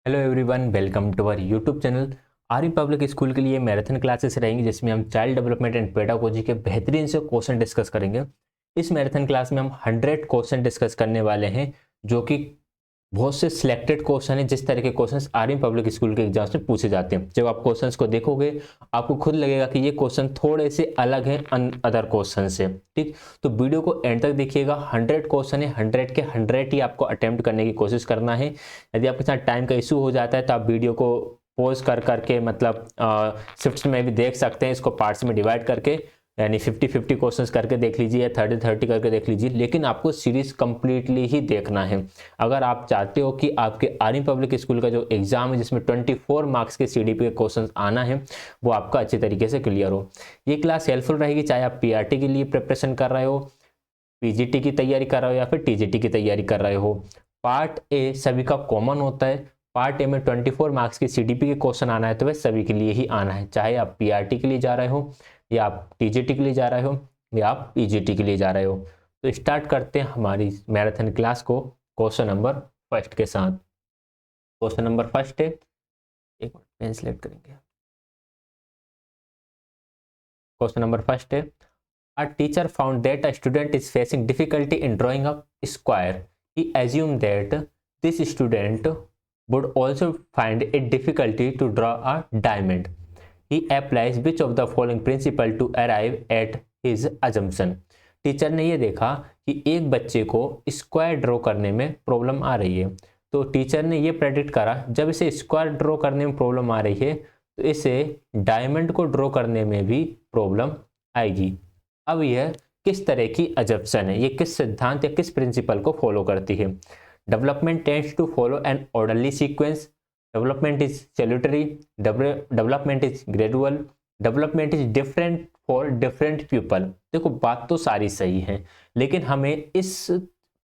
Hello everyone, welcome to our YouTube channel. Army public school के लिए marathon classes रहेंगी जिसमें हम चाइल्ड डेवलपमेंट एंड पेडागोजी के बेहतरीन से क्वेश्चन डिस्कस करेंगे। इस मैराथन क्लास में हम 100 क्वेश्चन डिस्कस करने वाले हैं, जो कि बहुत से सिलेक्टेड क्वेश्चन है। जिस तरह के क्वेश्चंस आर्मी पब्लिक स्कूल के एग्जाम्स में पूछे जाते हैं, जब आप क्वेश्चंस को देखोगे आपको खुद लगेगा कि ये क्वेश्चन थोड़े से अलग हैं अदर क्वेश्चन से। ठीक, तो वीडियो को एंड तक देखिएगा। 100 क्वेश्चन है, 100 के 100 ही आपको अटेम्प्ट करने की कोशिश करना है। यदि आपके साथ टाइम का इशू हो जाता है तो आप वीडियो को पॉज कर करके मतलब शिफ्ट्स में भी देख सकते हैं, इसको पार्ट्स में डिवाइड करके, यानी 50-50 क्वेश्चंस करके देख लीजिए या 30-30 करके देख लीजिए, लेकिन आपको सीरीज कंप्लीटली ही देखना है। अगर आप चाहते हो कि आपके आर्मी पब्लिक स्कूल का जो एग्जाम है जिसमें 24 मार्क्स के सीडीपी के क्वेश्चंस आना है वो आपका अच्छे तरीके से क्लियर हो। ये क्लास हेल्पफुल रहेगी, चाहे आप पीआरटी के लिए प्रिपरेशन कर रहे हो, पीजीटी की तैयारी कर रहे हो या फिर टीजीटी की तैयारी कर रहे हो। पार्ट ए सभी का कॉमन होता है। पार्ट ए में 24 मार्क्स की सीडीपी के क्वेश्चन आना है तो वह सभी के लिए ही आना है, चाहे आप पीआरटी के लिए जा रहे हो या आप टीजीटी के लिए जा रहे हो या आप पीजीटी के लिए जा रहे हो। तो स्टार्ट करते हैं हमारी मैराथन क्लास को क्वेश्चन नंबर फर्स्ट के साथ। क्वेश्चन नंबर फर्स्ट है, एक मिनट पेन सिलेक्ट करेंगे। क्वेश्चन नंबर फर्स्ट है, A teacher found that a student is facing difficulty in drawing a square. He assumed that this student would also find it difficulty to draw a diamond. He applies which of the following principle to arrive at his assumption. Teacher ने ये देखा कि एक बच्चे को square draw करने में problem आ रही है, तो टीचर ने ये प्रेडिक्ट करा जब इसे स्क्वायर ड्रॉ करने में प्रॉब्लम आ रही है तो इसे डायमंड को ड्रॉ करने में भी प्रॉब्लम आएगी। अब यह किस तरह की अजम्पशन है, ये किस सिद्धांत या किस प्रिंसिपल को फॉलो करती है। Development tends to follow an orderly sequence, development is saltatory, development is gradual, development is different for different people. देखो बात तो सारी सही है, लेकिन हमें इस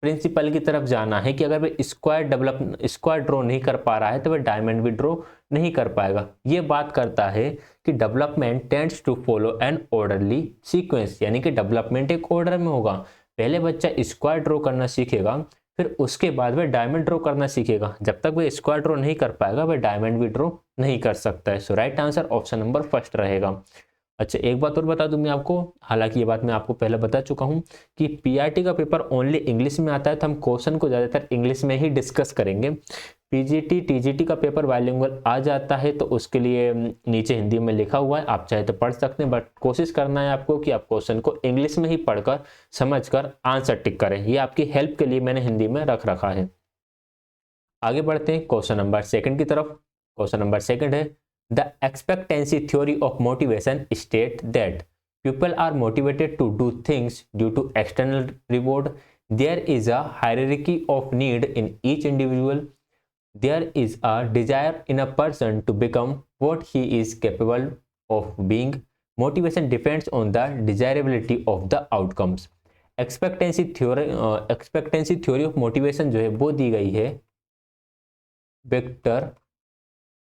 प्रिंसिपल की तरफ जाना है कि अगर वह स्क्वायर ड्रॉ नहीं कर पा रहा है तो वह डायमंड भी ड्रॉ नहीं कर पाएगा। ये बात करता है कि development tends to follow an orderly sequence, यानी कि डेवलपमेंट एक ऑर्डर में होगा। पहले बच्चा स्क्वायर ड्रॉ करना सीखेगा, फिर उसके बाद वह डायमंड ड्रॉ करना सीखेगा। जब तक वह स्क्वायर ड्रॉ नहीं कर पाएगा वह डायमंड भी ड्रॉ नहीं कर सकता है। So right answer option number first रहेगा। अच्छा, एक बात और बता दूं मैं आपको, हालांकि ये बात मैं आपको पहले बता चुका हूं कि पीआरटी का पेपर ओनली इंग्लिश में आता है, तो हम क्वेश्चन को ज़्यादातर इंग्लिश में ही डिस्कस करेंगे। पीजीटी टीजीटी का पेपर बाइलिंगुअल आ जाता है तो उसके लिए नीचे हिंदी में लिखा हुआ है, आप चाहे तो पढ़ सकते हैं, बट कोशिश करना है आपको कि आप क्वेश्चन को इंग्लिश में ही पढ़कर समझकर आंसर टिक करें। ये आपकी हेल्प के लिए मैंने हिंदी में रख रखा है। आगे बढ़ते हैं क्वेश्चन नंबर सेकंड की तरफ। क्वेश्चन नंबर सेकंड है, the expectancy theory of motivation state that people are motivated to do things due to external reward. There is a hierarchy of need in each individual. There is a desire in a person to become what he is capable of being. Motivation depends on the desirability of the outcomes. Expectancy theory of motivation जो है वो दी गई है Victor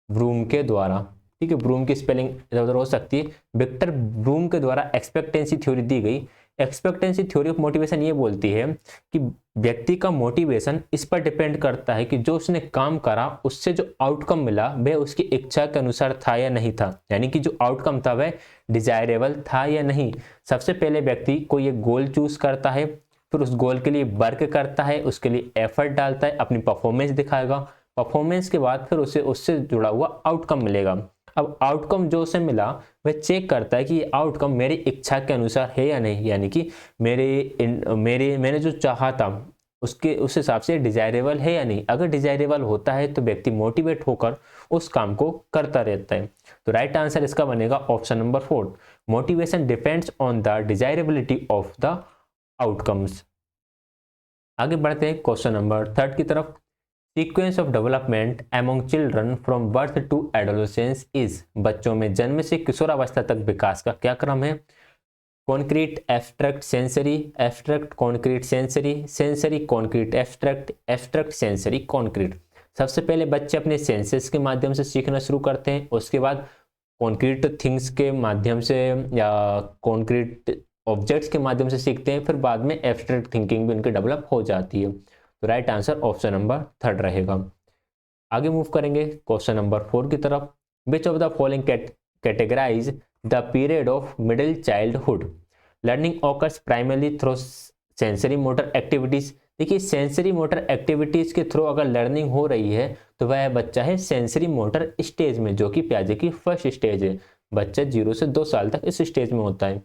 broom के द्वारा। ठीक है, broom की स्पेलिंग इधर उधर हो सकती है। विक्टर ब्रूम के द्वारा एक्सपेक्टेंसी थ्योरी दी गई। एक्सपेक्टेंसी थ्योरी ऑफ मोटिवेशन ये बोलती है कि व्यक्ति का मोटिवेशन इस पर डिपेंड करता है कि जो उसने काम करा उससे जो आउटकम मिला वह उसकी इच्छा के अनुसार था या नहीं था, यानी कि जो आउटकम था वह डिजायरेबल था या नहीं। सबसे पहले व्यक्ति कोई एक गोल चूज करता है, फिर उस गोल के लिए वर्क करता है, उसके लिए एफर्ट डालता है, अपनी परफॉर्मेंस दिखाएगा। परफॉर्मेंस के बाद फिर उसे उससे जुड़ा हुआ आउटकम मिलेगा। अब आउटकम जो उसे मिला वह चेक करता है कि ये आउटकम मेरी इच्छा के अनुसार है या नहीं, यानी कि मैंने जो चाहा था उसके उस हिसाब से डिजायरेबल है या नहीं। अगर डिजायरेबल होता है तो व्यक्ति मोटिवेट होकर उस काम को करता रहता है। तो राइट आंसर इसका बनेगा option number 4। Motivation depends on the desirability of the outcomes. आगे बढ़ते हैं क्वेश्चन नंबर 3 की तरफ। Sequence of development among children from birth to adolescence is, बच्चों में जन्म से किशोरावस्था तक विकास का क्या क्रम है। Concrete abstract sensory, abstract concrete sensory, sensory concrete abstract, abstract sensory concrete. सबसे पहले बच्चे अपने सेंसेस के माध्यम से सीखना शुरू करते हैं, उसके बाद कॉन्क्रीट थिंग्स के माध्यम से या कॉन्क्रीट ऑब्जेक्ट्स के माध्यम से सीखते हैं, फिर बाद में एब्स्ट्रैक्ट थिंकिंग भी उनकी डेवलप हो जाती है। तो राइट आंसर ऑप्शन नंबर 3 रहेगा। आगे मूव करेंगे क्वेश्चन नंबर 4 की तरफ। Which of the following categorize the period of middle childhood? Learning occurs primarily through sensory motor activities. देखिए सेंसरी मोटर एक्टिविटीज के थ्रू अगर लर्निंग हो रही है तो वह बच्चा है सेंसरी मोटर स्टेज में, जो कि पियाजे की फर्स्ट स्टेज है। बच्चा 0 से 2 साल तक इस स्टेज में होता है।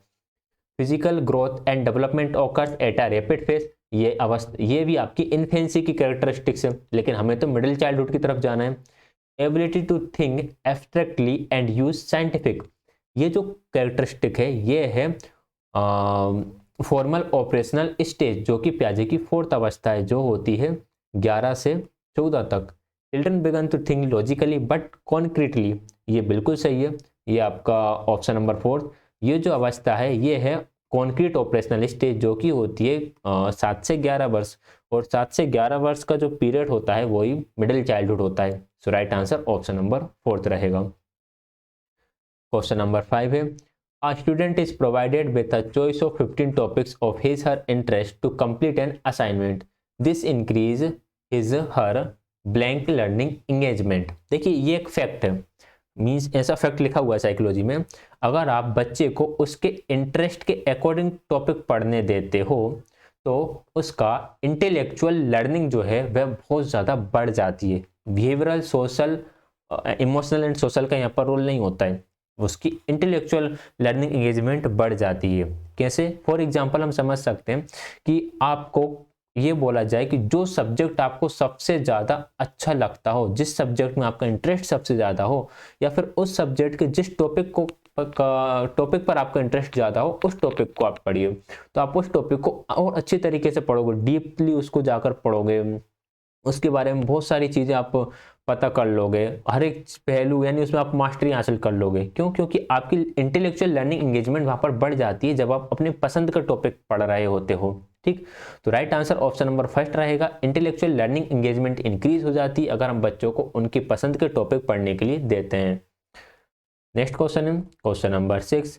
Physical growth and development occurs at a rapid face. ये अवस्था, ये भी आपकी इन्फेंसी की कैरेक्टरिस्टिक्स है, लेकिन हमें तो मिडिल चाइल्डहुड की तरफ जाना है। Ability to think abstractly and use scientific. ये जो कैरेक्टरिस्टिक है ये है फॉर्मल ऑपरेशनल स्टेज, जो कि पियाजे की फोर्थ अवस्था है, जो होती है 11 से 14 तक। Children begin to think logically but concretely. ये बिल्कुल सही है, ये आपका ऑप्शन नंबर 4। ये जो अवस्था है ये है कॉन्क्रीट ऑपरेशनल स्टेज, जो कि होती है 7 से 11 वर्ष, और 7 से 11 वर्ष का जो पीरियड होता है वही मिडिल चाइल्डहुड होता है। So right answer option number 4 रहेगा। क्वेश्चन नंबर 5 है, A student is provided with a choice of 15 topics of his/her interest to complete an assignment. This increase his/her blank learning engagement. देखिए ये एक fact है, means ऐसा fact लिखा हुआ है साइकोलॉजी में, अगर आप बच्चे को उसके इंटरेस्ट के अकॉर्डिंग टॉपिक पढ़ने देते हो तो उसका इंटेलेक्चुअल लर्निंग जो है वह बहुत ज़्यादा बढ़ जाती है। Behavioural, social, emotional and social का यहाँ पर रोल नहीं होता है, उसकी इंटेलेक्चुअल लर्निंग एंगेजमेंट बढ़ जाती है। कैसे? फॉर एग्जांपल हम समझ सकते हैं कि आपको ये बोला जाए कि जो सब्जेक्ट आपको सबसे ज़्यादा अच्छा लगता हो, जिस सब्जेक्ट में आपका इंटरेस्ट सबसे ज़्यादा हो, या फिर उस सब्जेक्ट के जिस टॉपिक पर आपका इंटरेस्ट ज़्यादा हो, उस टॉपिक को आप पढ़िए। तो आप उस टॉपिक को और अच्छी तरीके से पढ़ोगे, डीपली उसको जाकर पढ़ोगे, उसके बारे में बहुत सारी चीज़ें आप पता कर लोगे, हर एक पहलू यानी उसमें आप मास्टरी हासिल कर लोगे। क्यों? क्योंकि आपकी इंटेलेक्चुअल लर्निंग एंगेजमेंट वहाँ पर बढ़ जाती है जब आप अपने पसंद का टॉपिक पढ़ रहे होते हो। ठीक, तो राइट आंसर ऑप्शन नंबर 1 रहेगा। इंटेलेक्चुअल लर्निंग एंगेजमेंट इंक्रीज हो जाती है अगर हम बच्चों को उनकी पसंद के टॉपिक पढ़ने के लिए देते हैं। नेक्स्ट क्वेश्चन है question number 6।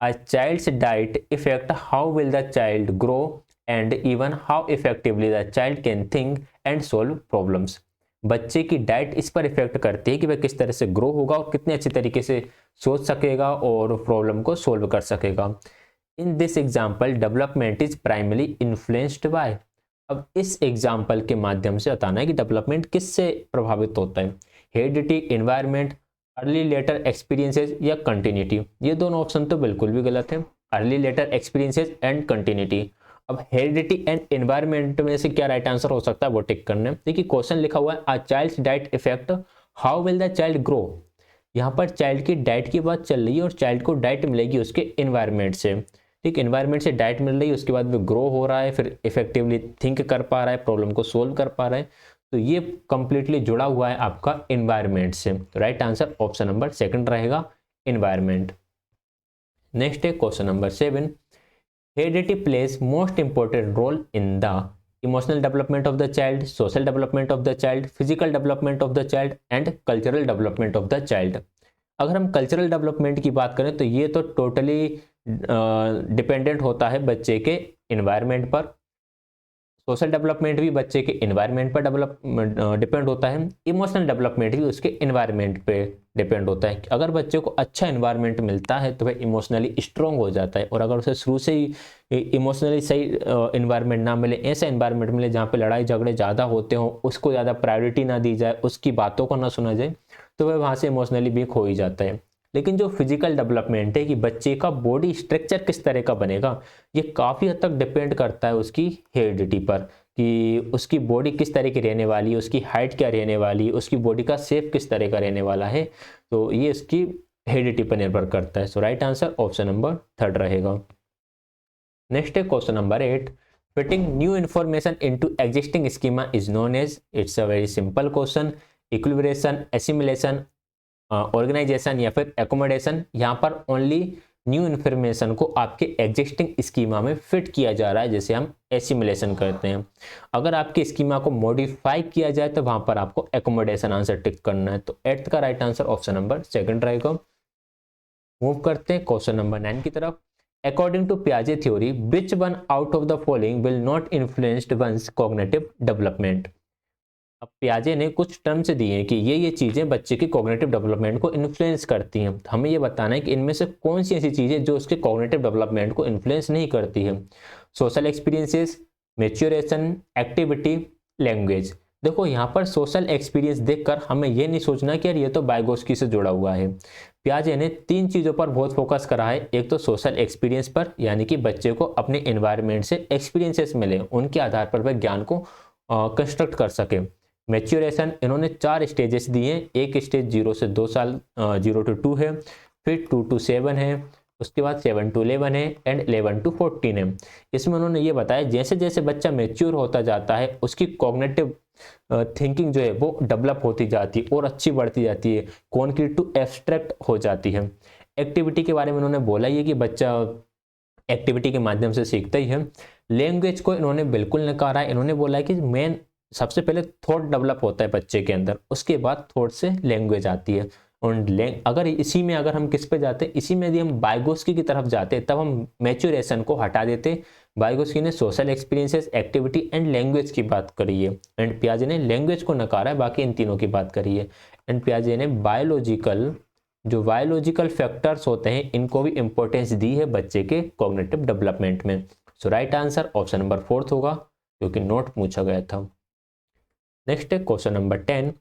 A child's diet affect how will the child grow and even how effectively the child can think and solve problems. बच्चे की डाइट इस पर इफेक्ट करती है कि वह किस तरह से ग्रो होगा और कितने अच्छे तरीके से सोच सकेगा और प्रॉब्लम को सोल्व कर सकेगा। In this example development is primary influenced by. अब इस एग्जाम्पल के माध्यम से बताना है कि डेवलपमेंट किससे प्रभावित होता है, heredity, environment, early later experiences या कंटिन्यूटी। ये दोनों ऑप्शन तो बिल्कुल भी गलत है, early later experiences and continuity. अब हेरिडिटी एंड एनवायरमेंट में से क्या राइट आंसर हो सकता है वो टिक करना है। देखिए क्वेश्चन लिखा हुआ है a child's diet effect how will the child grow. यहाँ पर चाइल्ड की डाइट की बात चल रही है और चाइल्ड को डाइट मिलेगी उसके एनवायरमेंट से। ठीक, एनवायरमेंट से डाइट मिल रही है, उसके बाद वो ग्रो हो रहा है, फिर इफेक्टिवली थिंक कर पा रहा है, प्रॉब्लम को सोल्व कर पा रहा है। तो ये कंप्लीटली जुड़ा हुआ है आपका एनवायरमेंट से। तो राइट आंसर ऑप्शन नंबर 2 रहेगा, एनवायरमेंट। नेक्स्ट है question number 7। Heredity plays most important role in the emotional development of the child, social development of the child, physical development of the child and cultural development of the child. अगर हम cultural development की बात करें तो ये तो totally dependent होता है बच्चे के एनवायरमेंट पर। सोशल डेवलपमेंट भी बच्चे के एनवायरमेंट पर डिपेंड होता है, इमोशनल डेवलपमेंट भी उसके एनवायरमेंट पे डिपेंड होता है। अगर बच्चे को अच्छा एनवायरमेंट मिलता है तो वह इमोशनली स्ट्रॉन्ग हो जाता है, और अगर उसे शुरू से ही इमोशनली सही एनवायरमेंट ना मिले, ऐसा एनवायरमेंट मिले जहाँ पे लड़ाई झगड़े ज़्यादा होते हों, उसको ज़्यादा प्रायोरिटी ना दी जाए, उसकी बातों को ना सुना जाए, तो वह वहाँ से इमोशनली वीक हो ही जाता है। लेकिन जो फिजिकल डेवलपमेंट है कि बच्चे का बॉडी स्ट्रक्चर किस तरह का बनेगा, ये काफ़ी हद तक डिपेंड करता है उसकी हेरिडिटी पर, कि उसकी बॉडी किस तरह की रहने वाली है, उसकी हाइट क्या रहने वाली है, उसकी बॉडी का शेप किस तरह का रहने वाला है। तो ये उसकी हेरिडिटी पर निर्भर करता है। So right answer option number 3 रहेगा। नेक्स्ट है question number 8। Fitting new information into existing schema is known as. It's a very simple question. Equilibration, assimilation, organization या फिर एकोमोडेशन। यहाँ पर ओनली न्यू इन्फॉर्मेशन को आपके एग्जिस्टिंग स्कीमा में fit किया जा रहा है, जैसे हम एसिमिलेशन करते हैं। अगर आपके स्कीमा को मॉडिफाई किया जाए तो वहां पर आपको एकोमोडेशन आंसर टिक करना है। तो 8th का राइट आंसर ऑप्शन नंबर 2 रहेगा। मूव करते हैं क्वेश्चन नंबर 9 की तरफ। अकॉर्डिंग टू पियाजे theory which one out of the following will not influenced one's cognitive development. अब पियाजे ने कुछ टर्म्स दिए हैं कि ये चीज़ें बच्चे की कॉग्निटिव डेवलपमेंट को इन्फ्लुएंस करती हैं। हमें ये बताना है कि इनमें से कौन सी ऐसी चीज़ें जो उसके कॉग्निटिव डेवलपमेंट को इन्फ्लुएंस नहीं करती है। Social experiences, maturation, activity, language. देखो यहाँ पर सोशल एक्सपीरियंस देखकर हमें ये नहीं सोचना कि यार ये तो बाइगोस्की से जुड़ा हुआ है। पियाजे ने 3 चीज़ों पर बहुत फोकस करा है। एक तो सोशल एक्सपीरियंस पर, यानी कि बच्चे को अपने एनवायरनमेंट से एक्सपीरियंसेस मिले, उनके आधार पर वह ज्ञान को कंस्ट्रक्ट कर सके। मैच्योरेशन, इन्होंने 4 स्टेजेस दिए हैं। एक स्टेज 0 से 2 साल 0 to 2 है, फिर 2 to 7 है, उसके बाद 7 to 11 है एंड 11 to 14 है। इसमें उन्होंने ये बताया जैसे जैसे बच्चा मैच्योर होता जाता है उसकी कॉग्निटिव थिंकिंग जो है वो डेवलप होती जाती है और अच्छी बढ़ती जाती है, कॉन्क्रीट टू एब्स्ट्रैक्ट हो जाती है। एक्टिविटी के बारे में उन्होंने बोला ये कि बच्चा एक्टिविटी के माध्यम से सीखता ही है। लैंग्वेज को इन्होंने बिल्कुल नकारा है। इन्होंने बोला कि मेन सबसे पहले थॉट डेवलप होता है बच्चे के अंदर, उसके बाद थॉट से लैंग्वेज आती है। और अगर इसी में अगर हम किस पे जाते हैं, इसी में यदि हम बाइगोस्की की तरफ जाते तब हम मैच्योरेशन को हटा देते। बाइगोस्की ने social experiences, activity and language की बात करी है एंड पियाजे ने लैंग्वेज को नकारा है, बाकी इन तीनों की बात करी है। एंड पियाजे ने बायोलॉजिकल फैक्टर्स होते हैं इनको भी इंपॉर्टेंस दी है बच्चे के कॉग्निटिव डेवलपमेंट में। सो राइट आंसर ऑप्शन नंबर 4 होगा, क्योंकि नोट पूछा गया था। नेक्स्ट है question number 10।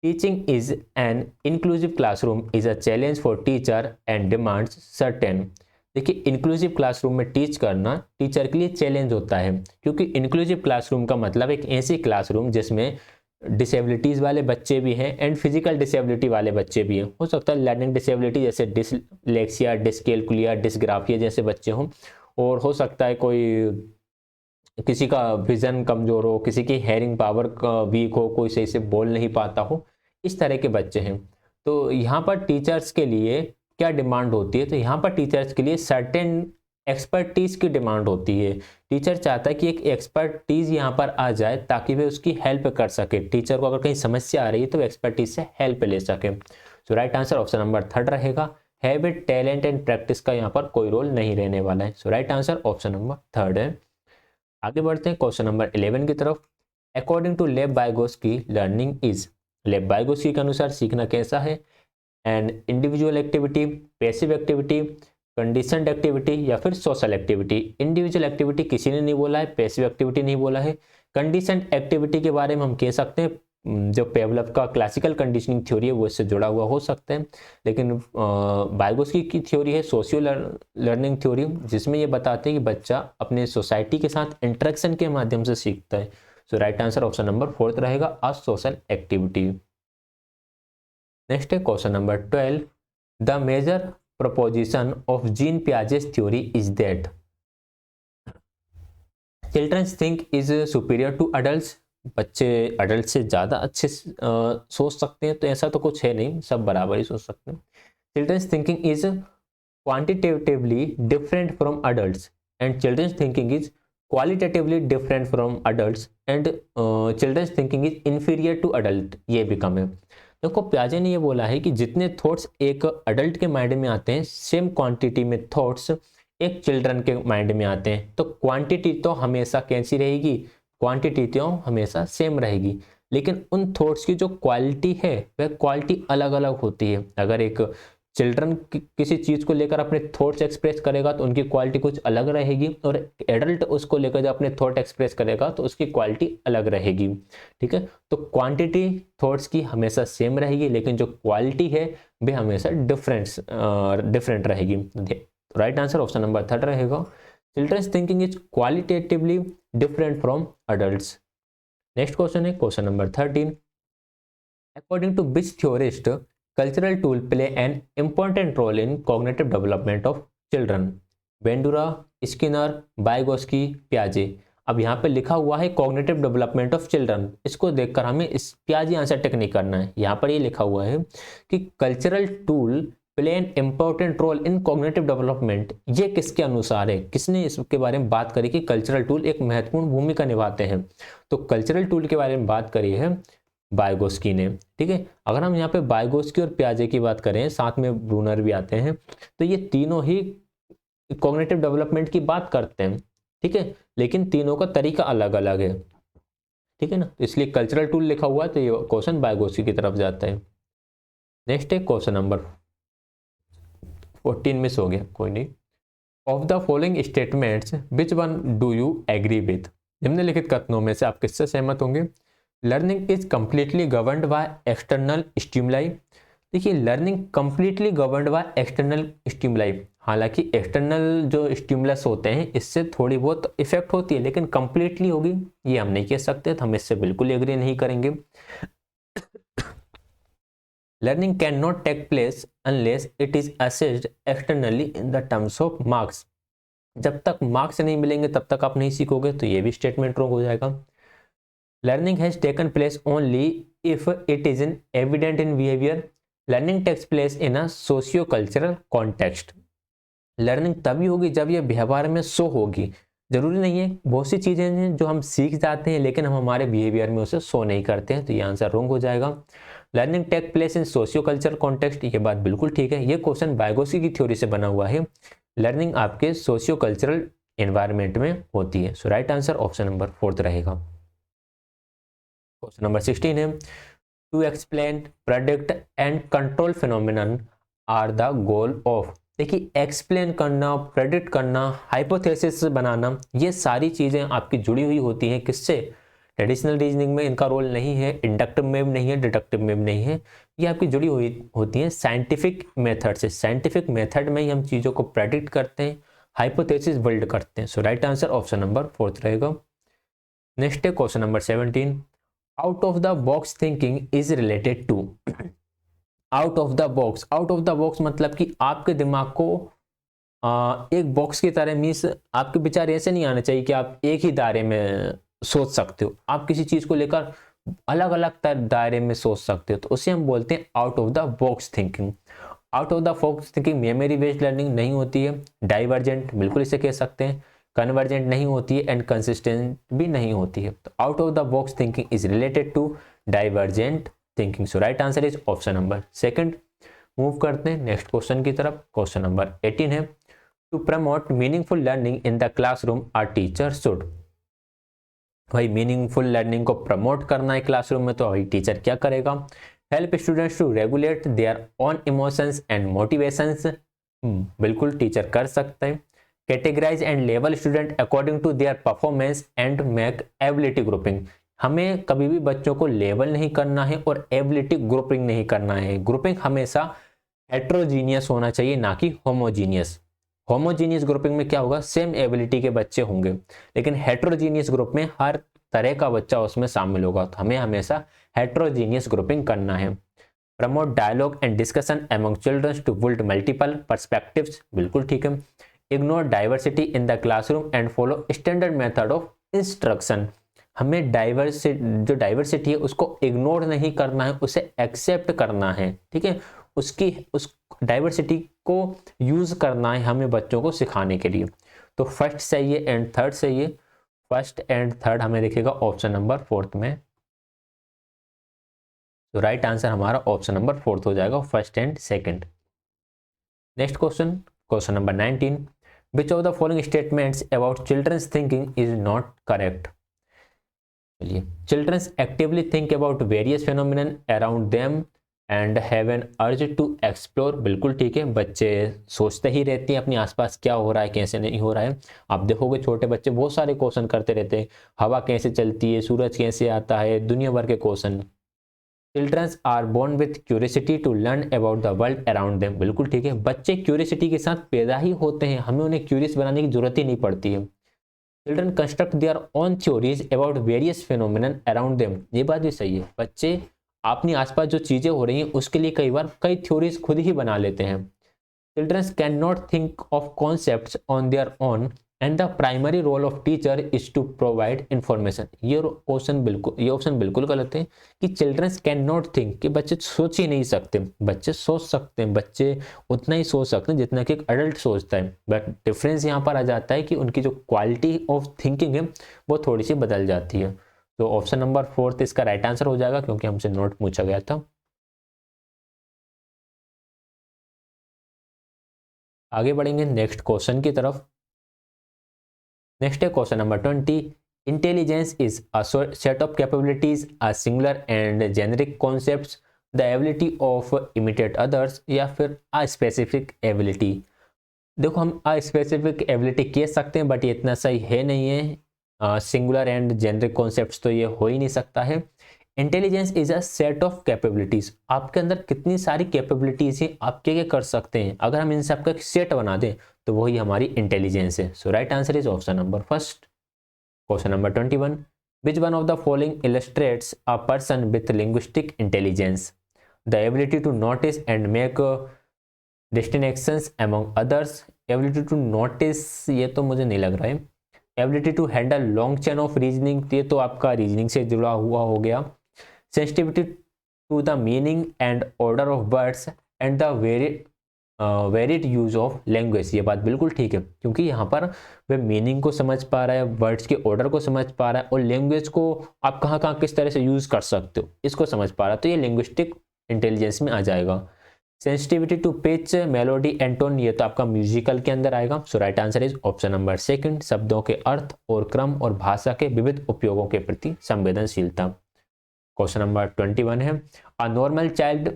Teaching is an inclusive classroom is a challenge for teacher and demands certain. देखिए, इंक्लूसिव क्लासरूम में टीच करना टीचर के लिए चैलेंज होता है, क्योंकि इंक्लूसिव क्लासरूम का मतलब एक ऐसी क्लासरूम जिसमें डिसेबिलिटीज़ वाले बच्चे भी हैं एंड फिजिकल डिसेबिलिटी वाले बच्चे भी हैं। हो सकता है लर्निंग डिसेबिलिटी जैसे डिसलेक्सिया, डिसकैल्कुलिया, डिसग्राफिया जैसे बच्चे हों, और हो सकता है कोई किसी का विजन कमजोर हो, किसी की हेयरिंग पावर वीक हो, कोई सही से बोल नहीं पाता हो, इस तरह के बच्चे हैं। तो यहाँ पर टीचर्स के लिए क्या डिमांड होती है, तो यहाँ पर टीचर्स के लिए सर्टेन एक्सपर्टीज की डिमांड होती है। टीचर चाहता है कि एक एक्सपर्टीज यहाँ पर आ जाए ताकि वे उसकी हेल्प कर सके। टीचर को अगर कहीं समस्या आ रही है तो एक्सपर्टीज से हेल्प ले सके। सो राइट आंसर ऑप्शन नंबर 3 रहेगा। हैबिट, टैलेंट एंड प्रैक्टिस का यहाँ पर कोई रोल नहीं रहने वाला है। So right answer option number 3 है। आगे बढ़ते हैं क्वेश्चन नंबर 11 की तरफ। अकॉर्डिंग टू लेव बाइगोस्की, लर्निंग इज, लेव बाइगोस्की के अनुसार सीखना कैसा है? And individual activity, passive activity, conditioned activity या फिर सोशल एक्टिविटी। इंडिविजुअल एक्टिविटी किसी ने नहीं बोला है, पैसिव एक्टिविटी नहीं बोला है। कंडीशनड एक्टिविटी के बारे में हम कह सकते हैं जो पेवलव का क्लासिकल कंडीशनिंग थ्योरी है वो इससे जुड़ा हुआ हो सकता है, लेकिन बाइगोस्की की थ्योरी है सोशियो लर्निंग थ्योरी, जिसमें ये बताते हैं कि बच्चा अपने सोसाइटी के साथ इंटरेक्शन के माध्यम से सीखता है। So right answer option number 4 रहेगा, अ सोशल एक्टिविटी। नेक्स्ट है question number 12। The major proposition of Jean Piaget's theory is that children think is superior to adults। बच्चे अडल्ट से ज़्यादा अच्छे सोच सकते हैं, तो ऐसा तो कुछ है नहीं, सब बराबर ही सोच सकते हैं। Children's thinking is quantitatively different from adults and children's thinking is qualitatively different from adults and children's thinking is inferior to adult. ये भी कम है। देखो, पियाजे ने ये बोला है कि जितने थॉट्स एक अडल्ट के माइंड में आते हैं, सेम क्वांटिटी में थॉट्स एक चिल्ड्रन के माइंड में आते हैं। तो क्वांटिटी तो हमेशा कैसी रहेगी, क्वांटिटी तो हमेशा सेम रहेगी, लेकिन उन थॉट्स की जो क्वालिटी है वह क्वालिटी अलग अलग होती है। अगर एक चिल्ड्रन किसी चीज़ को लेकर अपने थॉट्स एक्सप्रेस करेगा तो उनकी क्वालिटी कुछ अलग रहेगी, और एडल्ट उसको लेकर जब अपने थॉट एक्सप्रेस करेगा तो उसकी क्वालिटी अलग रहेगी। ठीक है, तो क्वांटिटी थॉट्स की हमेशा सेम रहेगी, लेकिन जो क्वालिटी है वह हमेशा डिफरेंट रहेगी। राइट आंसर ऑप्शन नंबर 3 रहेगा। Children's thinking is qualitatively different from adults. Next question है question number 13। According to which theorist cultural tool play an important role in cognitive development of children? Bandura, Skinner, Vygotsky, पियाजे। अब यहाँ पे लिखा हुआ है cognitive development of children, इसको देखकर हमें इस पियाजे आंसर टेक्निक करना है। यहाँ पर ये लिखा हुआ है कि cultural tool play an important role in cognitive development. ये किसके अनुसार है, किसने इसके बारे में बात करी कि कल्चरल टूल एक महत्वपूर्ण भूमिका निभाते हैं? तो कल्चरल टूल के बारे में बात करी है बाइगोस्की ने। ठीक है, अगर हम यहाँ पे बाइगोस्की और पियाजे की बात करें, साथ में ब्रूनर भी आते हैं, तो ये तीनों ही कॉग्निटिव डेवलपमेंट की बात करते हैं। ठीक है, लेकिन तीनों का तरीका अलग अलग है। ठीक है ना, तो इसलिए कल्चरल टूल लिखा हुआ है, तो ये क्वेश्चन बायगोसी की तरफ जाता है। नेक्स्ट है क्वेश्चन नंबर 14 मिस हो गया, कोई नहीं। Of the following statements which one do you agree with? निम्नलिखित कथनों में से आप किससे सहमत होंगे? Learning is completely governed by external stimuli. देखिए, learning completely governed by external stimuli, हालांकि एक्सटर्नल जो स्टिमुलस होते हैं इससे थोड़ी बहुत इफेक्ट होती है, लेकिन कंप्लीटली होगी ये हम नहीं कह सकते, तो हम इससे बिल्कुल एग्री नहीं करेंगे। Learning can not take place unless it is assessed externally in the terms of marks. जब तक मार्क्स नहीं मिलेंगे तब तक आप नहीं सीखोगे, तो ये भी स्टेटमेंट रॉन्ग हो जाएगा। Learning has taken place only if it is in evident in behaviour. Learning takes place in a socio cultural context. Learning तभी होगी जब ये व्यवहार में शो होगी। जरूरी नहीं है, बहुत सी चीजें हैं जो हम सीख जाते हैं लेकिन हम हमारे बिहेवियर में उसे शो नहीं करते हैं, तो ये आंसर रॉन्ग हो जाएगा। Learning take place in socio cultural context, ये बात बिल्कुल ठीक है। ये क्वेश्चन बायगोसी की थ्योरी से बना हुआ है। लर्निंग आपके सोशियो कल्चरल एनवायरमेंट में होती है। So right answer option number 4 रहेगा। क्वेश्चन नंबर 16 है, to explain, predict and control phenomenon are the goal of. देखिए, एक्सप्लेन करना, प्रेडिक्ट करना, हाइपोथेसिस बनाना, ये सारी चीजें आपकी जुड़ी हुई होती हैं किससे? ट्रेडिशनल रीजनिंग में इनका रोल नहीं है, इंडक्टिव में भी नहीं है, डिडक्टिव में भी नहीं है, ये आपकी जुड़ी हुई होती हैं साइंटिफिक मेथड से। साइंटिफिक मेथड में ही हम चीजों को प्रेडिक्ट करते हैं, हाइपोथेसिस बिल्ड करते हैं। So right answer option number 4 रहेगा। नेक्स्ट है question number 17, out of the box thinking is related to. Out of the box, out of the box मतलब कि आपके दिमाग को एक बॉक्स की तरह, मीन्स आपके विचार ऐसे नहीं आने चाहिए कि आप एक ही दायरे में सोच सकते हो, आप किसी चीज को लेकर अलग अलग दायरे में सोच सकते हो, तो उसे हम बोलते हैं out of the box thinking. Out of the box thinking memory based learning नहीं होती है, डाइवर्जेंट बिल्कुल इसे कह सकते हैं, कन्वर्जेंट नहीं होती है, एंड कंसिस्टेंट भी नहीं होती है। तो out of the box thinking is related to divergent thinking. So right answer is option number 2। Move करते हैं नेक्स्ट क्वेश्चन की तरफ। क्वेश्चन नंबर 18 है, to promote meaningful learning in the classroom are teacher should. भाई, meaningful learning को promote करना है classroom में, तो भाई टीचर क्या करेगा? Help students to regulate their own emotions and motivations, बिल्कुल टीचर कर सकते हैं। Categorize and level student according to their performance and make ability grouping. हमें कभी भी बच्चों को लेवल नहीं करना है और एबिलिटी ग्रुपिंग नहीं करना है। ग्रुपिंग हमेशा हेट्रोजीनियस होना चाहिए, ना कि होमोजीनियस। होमोजीनियस ग्रुपिंग में क्या होगा? सेम एबिलिटी के बच्चे होंगे, लेकिन हेट्रोजीनियस ग्रुप में हर तरह का बच्चा उसमें शामिल होगा, तो हमें हमेशा हेट्रोजीनियस ग्रुपिंग करना है। Promote dialogue and discussion among children to build multiple perspectives, बिल्कुल ठीक है। Ignore diversity in the classroom and follow standard method of instruction. हमें जो डाइवर्सिटी है उसको इग्नोर नहीं करना है, उसे एक्सेप्ट करना है, ठीक है। उस डाइवर्सिटी को यूज करना है हमें बच्चों को सिखाने के लिए। तो फर्स्ट सही है एंड थर्ड सही है। फर्स्ट एंड थर्ड हमें दिखेगा ऑप्शन नंबर 4 में। तो राइट आंसर हमारा ऑप्शन नंबर 4 हो जाएगा, first and second. Next question, question number 19, which of the following statements about children's thinking is not correct. चलिए, children's actively think about various phenomenon around them and have an urge to explore, बिल्कुल ठीक है। बच्चे सोचते ही रहते हैं अपने आसपास क्या हो रहा है, कैसे नहीं हो रहा है। आप देखोगे छोटे बच्चे बहुत सारे क्वेश्चन करते रहते हैं, हवा कैसे चलती है, सूरज कैसे आता है, दुनिया भर के question. Childrens are born with curiosity to learn about the world around them, बिल्कुल ठीक है। बच्चे क्यूरियोसिटी के साथ पैदा ही होते हैं, हमें उन्हें क्यूरियस बनाने की जरूरत ही नहीं पड़ती है। Children construct their own theories about various phenomenon around them, ये बात भी सही है। बच्चे अपने आसपास जो चीजें हो रही हैं उसके लिए कई बार कई थ्योरीज खुद ही बना लेते हैं। Children can not think of concepts on their own and the primary role of teacher is to provide information, ये ऑप्शन बिल्कुल गलत है कि चिल्ड्रंस कैन नॉट थिंक, कि बच्चे सोच ही नहीं सकते। बच्चे सोच सकते हैं, बच्चे उतना ही सोच सकते हैं जितना कि एक अडल्ट सोचता है, बट डिफरेंस यहाँ पर आ जाता है कि उनकी जो क्वालिटी ऑफ थिंकिंग है वो थोड़ी सी बदल जाती है। तो ऑप्शन नंबर 4 इसका राइट आंसर हो जाएगा, क्योंकि हमसे नोट पूछा गया था। आगे बढ़ेंगे नेक्स्ट क्वेश्चन की तरफ। नेक्स्ट है question number 20, intelligence is a set of capabilities, a singular and generic concepts, the ability of imitate others, या फिर अ स्पेसिफिक एबिलिटी। देखो हम अ स्पेसिफिक एबिलिटी कह सकते हैं बट ये इतना सही है नहीं है। सिंगुलर एंड जेनरिक कॉन्सेप्ट्स तो ये हो ही नहीं सकता है। Intelligence is a set of capabilities, आपके अंदर कितनी सारी कैपेबिलिटीज हैं, आप क्या क्या कर सकते हैं, अगर हम इन सब का एक सेट बना दें तो वही हमारी इंटेलिजेंस है। So right answer is option number first. Question number 21, which one of the following illustrates a person with linguistic intelligence? The ability to notice and make distinctions among others, ability to notice ये तो मुझे नहीं लग रहा है, ability to handle long chain of reasoning ये तो आपका रीजनिंग से जुड़ा हुआ हो गया, sensitivity to the meaning and order of words and the varied use of language, ये बात बिल्कुल ठीक है क्योंकि यहाँ पर वह मीनिंग को समझ पा रहा है, वर्ड्स के ऑर्डर को समझ पा रहा है और लैंग्वेज को आप कहाँ कहाँ किस तरह से यूज कर सकते हो इसको समझ पा रहा है, तो ये लिंग्विस्टिक इंटेलिजेंस में आ जाएगा। Sensitivity to pitch, melody and tone ये तो आपका म्यूजिकल के अंदर आएगा। So right answer is option number second, शब्दों के अर्थ और क्रम और भाषा के विविध उपयोगों के प्रति संवेदनशीलता। क्वेश्चन नंबर 21 है, a normal child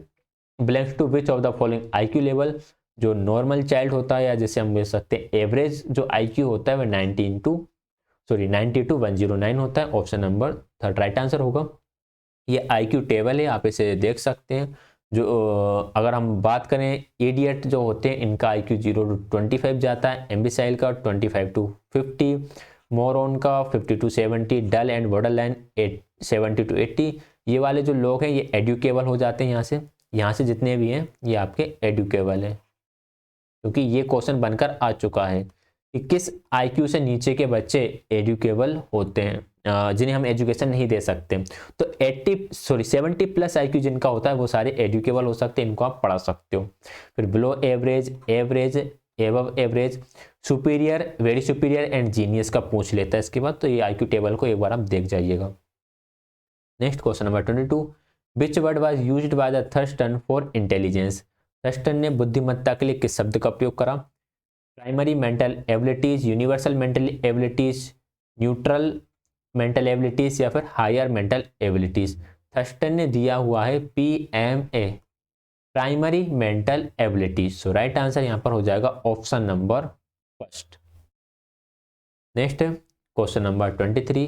belongs to which of the following IQ level? जो नॉर्मल चाइल्ड होता है या जैसे हम बोल सकते हैं एवरेज जो आईक्यू होता है वह 90 to 109 होता है। Option number third right answer होगा। ये आईक्यू टेबल है, आप इसे देख सकते हैं। जो अगर हम बात करें इडियट जो होते हैं इनका आईक्यू 0 to 25 जाता है, एम्बिसाइल का 25 to 50, मोरॉन का 50 to 70, dull and borderline 70 to 80। ये वाले जो लोग हैं ये एडुकेबल हो जाते हैं, यहाँ से जितने भी हैं ये आपके एडुकेबल हैं क्योंकि ये क्वेश्चन बनकर आ चुका है कि किस आईक्यू से नीचे के बच्चे एडुकेबल होते हैं, जिन्हें हम एजुकेशन नहीं दे सकते। तो 70 प्लस आईक्यू जिनका होता है वो सारे एडुकेबल हो सकते हैं, इनको आप पढ़ा सकते हो। फिर below average, average, above average, superior, very superior and genius का पूछ लेता है इसके बाद, तो ये आईक्यू टेबल को एक बार आप देख जाइएगा। Next question number 22, which word was used by the Thurston for intelligence? Thurston ने बुद्धिमत्ता के लिए किस शब्द का उपयोग करा? Primary mental abilities, universal mental abilities, neutral mental abilities या फिर हायर मेंटल एबिलिटीज? थर्स्टन ने दिया हुआ है PMA, प्राइमरी मेंटल एबिलिटीज। सो राइट आंसर यहां पर हो जाएगा option number first. Next question number 23,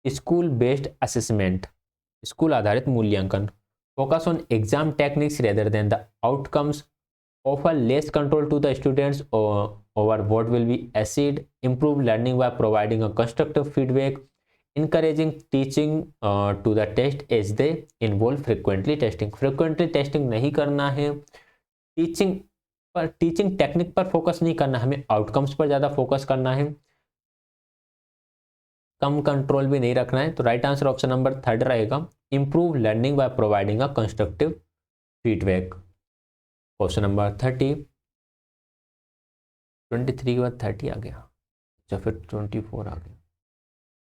school based assessment, school आधारित मूल्यांकन, focus on exam techniques rather than the outcomes, offer less control to the students over what will be assessed, improve learning by providing a constructive feedback, encouraging teaching to the test as they involve frequently testing। frequently testing नहीं करना है, teaching technique पर focus नहीं करना, हमें outcomes पर ज़्यादा focus करना है, कम कंट्रोल भी नहीं रखना है। तो right answer option number third रहेगा, improve learning by providing a constructive feedback. Question number 30, 23 के बाद 30 आ गया, अच्छा फिर 24 आ गया।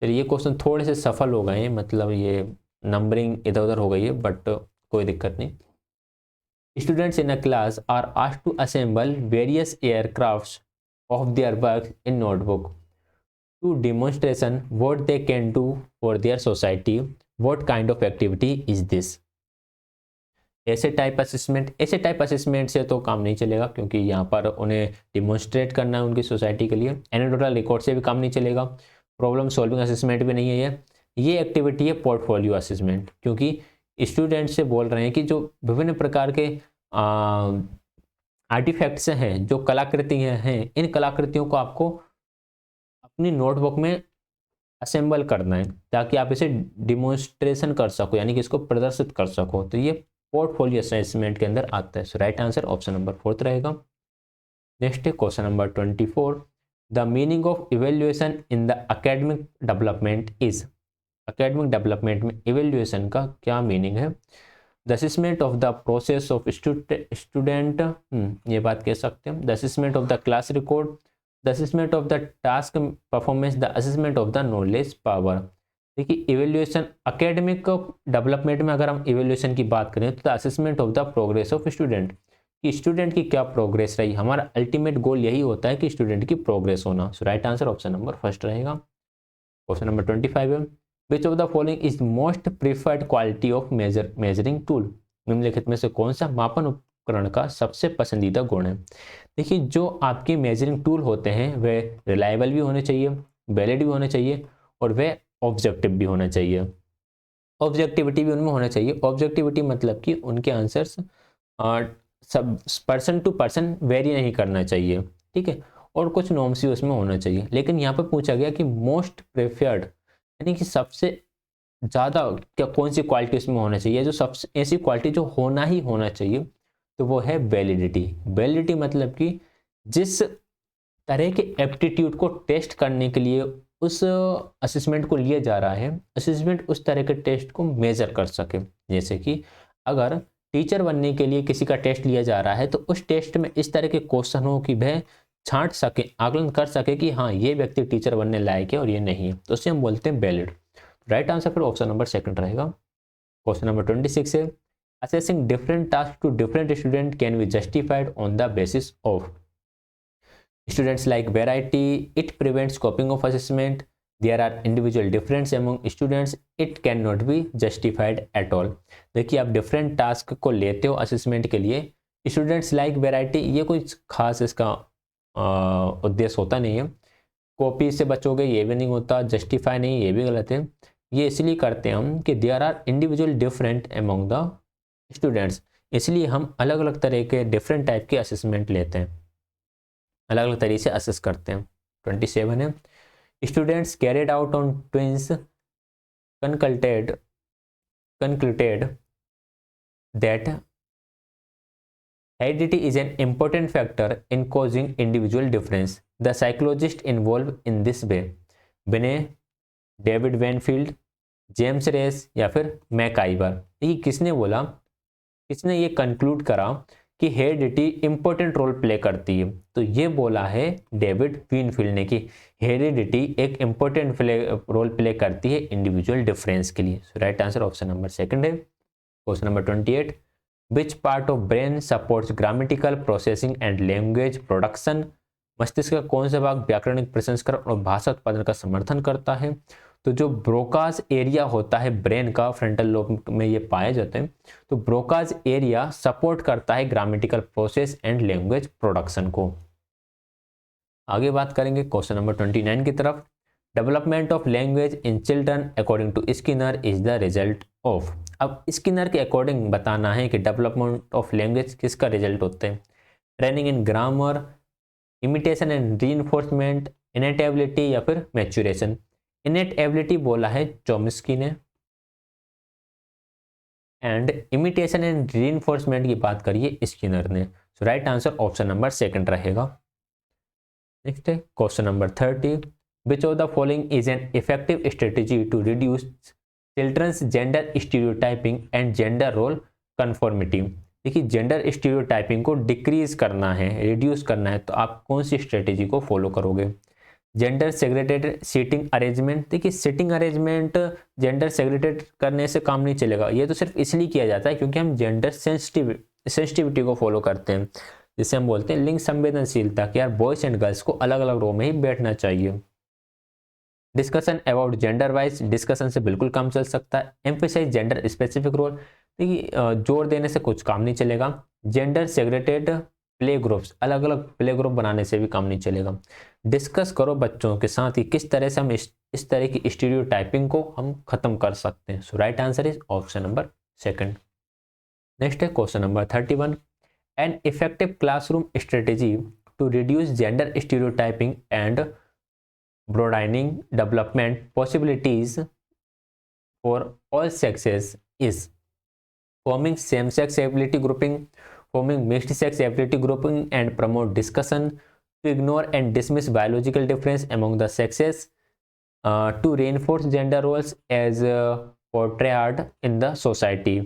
फिर ये क्वेश्चन थोड़े से सफल हो गए हैं, मतलब ये नंबरिंग इधर उधर हो गई है बट कोई दिक्कत नहीं। Students in a class are asked to assemble various aircrafts of their work in notebook to demonstration what they can do for their society, what kind of activity is this? ऐसे type assessment से तो काम नहीं चलेगा क्योंकि यहाँ पर उन्हें डिमॉन्स्ट्रेट करना है उनकी सोसाइटी के लिए। एनेक्डोटल रिकॉर्ड से भी काम नहीं चलेगा। प्रॉब्लम सॉल्विंग असेसमेंट भी नहीं है ये एक्टिविटी है पोर्टफोलियो असेसमेंट, क्योंकि स्टूडेंट से बोल रहे हैं कि जो विभिन्न प्रकार के आर्टिफैक्ट्स हैं, जो कलाकृतियाँ हैं, इन कलाकृतियों को आपको अपनी नोटबुक में असेंबल करना है ताकि आप इसे डिमॉन्स्ट्रेशन कर सको, यानी कि इसको प्रदर्शित कर सको। तो ये पोर्टफोलियो असेसमेंट के अंदर आता है। So right answer option number fourth रहेगा। नेक्स्ट है question number 24, the meaning of evaluation in the academic development is? Academic development में इवेल्युएशन का क्या मीनिंग है? The assessment of the process of student, ये बात कह सकते हैं, the assessment of the class record, the assessment of the task performance, the assessment of the knowledge power. देखिए इवेल्युएशन एकेडमिक डेवलपमेंट में अगर हम इवेल्युएशन की बात करें तो the assessment of the progress of student, कि स्टूडेंट की क्या प्रोग्रेस रही, हमारा अल्टीमेट गोल यही होता है कि स्टूडेंट की प्रोग्रेस होना। So right answer option number first रहेगा। क्वेश्चन नंबर 25 है, which of the following is most preferred quality of measuring tool, निम्नलिखित में से कौन सा मापन उपकरण का सबसे पसंदीदा गुण है। देखिए, जो आपके मेजरिंग टूल होते हैं वे रिलायबल भी होने चाहिए, वैलिड भी होने चाहिए और वे ऑब्जेक्टिव भी होना चाहिए। ऑब्जेक्टिविटी भी उनमें होना चाहिए। ऑब्जेक्टिविटी मतलब कि उनके आंसर्स सब पर्सन टू पर्सन वेरी नहीं करना चाहिए, ठीक है, और कुछ नॉर्म्स भी उसमें होना चाहिए। लेकिन यहाँ पर पूछा गया कि मोस्ट प्रेफर्ड यानी कि सबसे ज़्यादा क्या कौन सी क्वालिटी उसमें होना चाहिए, जो सबसे ऐसी क्वालिटी जो होना ही होना चाहिए, तो वो है वैलिडिटी। वैलिडिटी मतलब कि जिस तरह के एप्टीट्यूड को टेस्ट करने के लिए उस असेसमेंट को लिया जा रहा है, असेसमेंट उस तरह के टेस्ट को मेजर कर सके। जैसे कि अगर टीचर बनने के लिए किसी का टेस्ट लिया जा रहा है तो उस टेस्ट में इस तरह के क्वेश्चन हो कि वह छांट सके, आकलन कर सके कि हाँ ये व्यक्ति टीचर बनने लायक है और ये नहीं है, तो उसे हम बोलते हैं वैलिड। राइट आंसर फिर ऑप्शन नंबर सेकंड रहेगा। क्वेश्चन नंबर 26 है, assessing different task to different student can be justified on the basis of students like variety, it prevents copying of assessment, there are individual difference among students, it cannot be justified at all। देखिए, आप different task को लेते हो assessment के लिए, students like variety, ये कोई खास इसका उद्देश्य होता नहीं है। कॉपी से बचोगे ये भी नहीं होता, जस्टिफाई नहीं ये भी गलत है। ये इसलिए करते हैं हम कि there are individual different among the students, इसलिए हम अलग अलग तरह के डिफरेंट टाइप के असेसमेंट लेते हैं, अलग अलग तरीके से असेस करते हैं। 27 है, students carried out on twins concluded that heredity is an important factor in causing individual difference. The psychologist involved in this way बने डेविड वेनफील्ड, जेम्स रेस या फिर मैकाइवर। ये किसने बोला, किसने ये कंक्लूड करा कि हेरिडिटी इंपॉर्टेंट रोल प्ले करती है, तो ये बोला है डेविड विनफील्ड ने कि हेरिडिटी एक इंपॉर्टेंट रोल प्ले करती है इंडिविजुअल डिफरेंस के लिए। Right answer option number second है। Question number 28, which part of brain supports grammatical processing and language production, मस्तिष्क का कौन सा भाग व्याकरणिक प्रसंस्करण और भाषा उत्पादन का समर्थन करता है। तो जो ब्रोकाज एरिया होता है ब्रेन का, फ्रंटल लोब में ये पाए जाते हैं, तो ब्रोकाज एरिया सपोर्ट करता है grammatical process and language production को। आगे बात करेंगे क्वेश्चन नंबर 29 की तरफ। Development of language in children according to Skinner is the result of. अब स्किनर के अकॉर्डिंग बताना है कि डेवलपमेंट ऑफ लैंग्वेज किसका रिजल्ट होते हैं। Training in grammar, imitation and reinforcement, innate ability या फिर मैच्योरेशन। इनेट एबिलिटी बोला है चॉम्स्की ने, एंड इमिटेशन एंड रीइंफोर्समेंट की बात करिए स्किनर ने। So right answer option number second रहेगा। नेक्स्ट है question number 30, which of the following is an effective strategy to reduce children's gender stereotyping and gender role conformity. देखिए, gender stereotyping को decrease करना है, रिड्यूस करना है, तो आप कौन सी स्ट्रेटेजी को फॉलो करोगे। जेंडर सेग्रेटेड सीटिंग अरेंजमेंट, देखिए सीटिंग अरेंजमेंट जेंडर सेग्रेटेड करने से काम नहीं चलेगा, ये तो सिर्फ इसलिए किया जाता है क्योंकि हम जेंडर सेंसिटिविटी को फॉलो करते हैं, जिसे हम बोलते हैं लिंग संवेदनशीलता, कि यार बॉयज एंड गर्ल्स को अलग अलग रो में ही बैठना चाहिए। Discussion about gender wise, discussion से बिल्कुल काम चल सकता है। एम्फेसाइज जेंडर स्पेसिफिक रोल, देखिए जोर देने से कुछ काम नहीं चलेगा। जेंडर सेग्रेटेड प्ले ग्रुप्स, अलग अलग प्ले ग्रुप बनाने से भी काम नहीं चलेगा। डिस्कस करो बच्चों के साथ कि किस तरह से हम इस तरह की स्टीरियोटाइपिंग को हम खत्म कर सकते हैं। So right answer is option number second. Next है question number 31, an effective classroom strategy to reduce gender stereotyping and broadening development possibilities for all sexes is forming same-sex ability grouping, forming mixed-sex ability grouping, and promote discussion to ignore and dismiss biological difference among the sexes, to reinforce gender roles as portrayed in the society।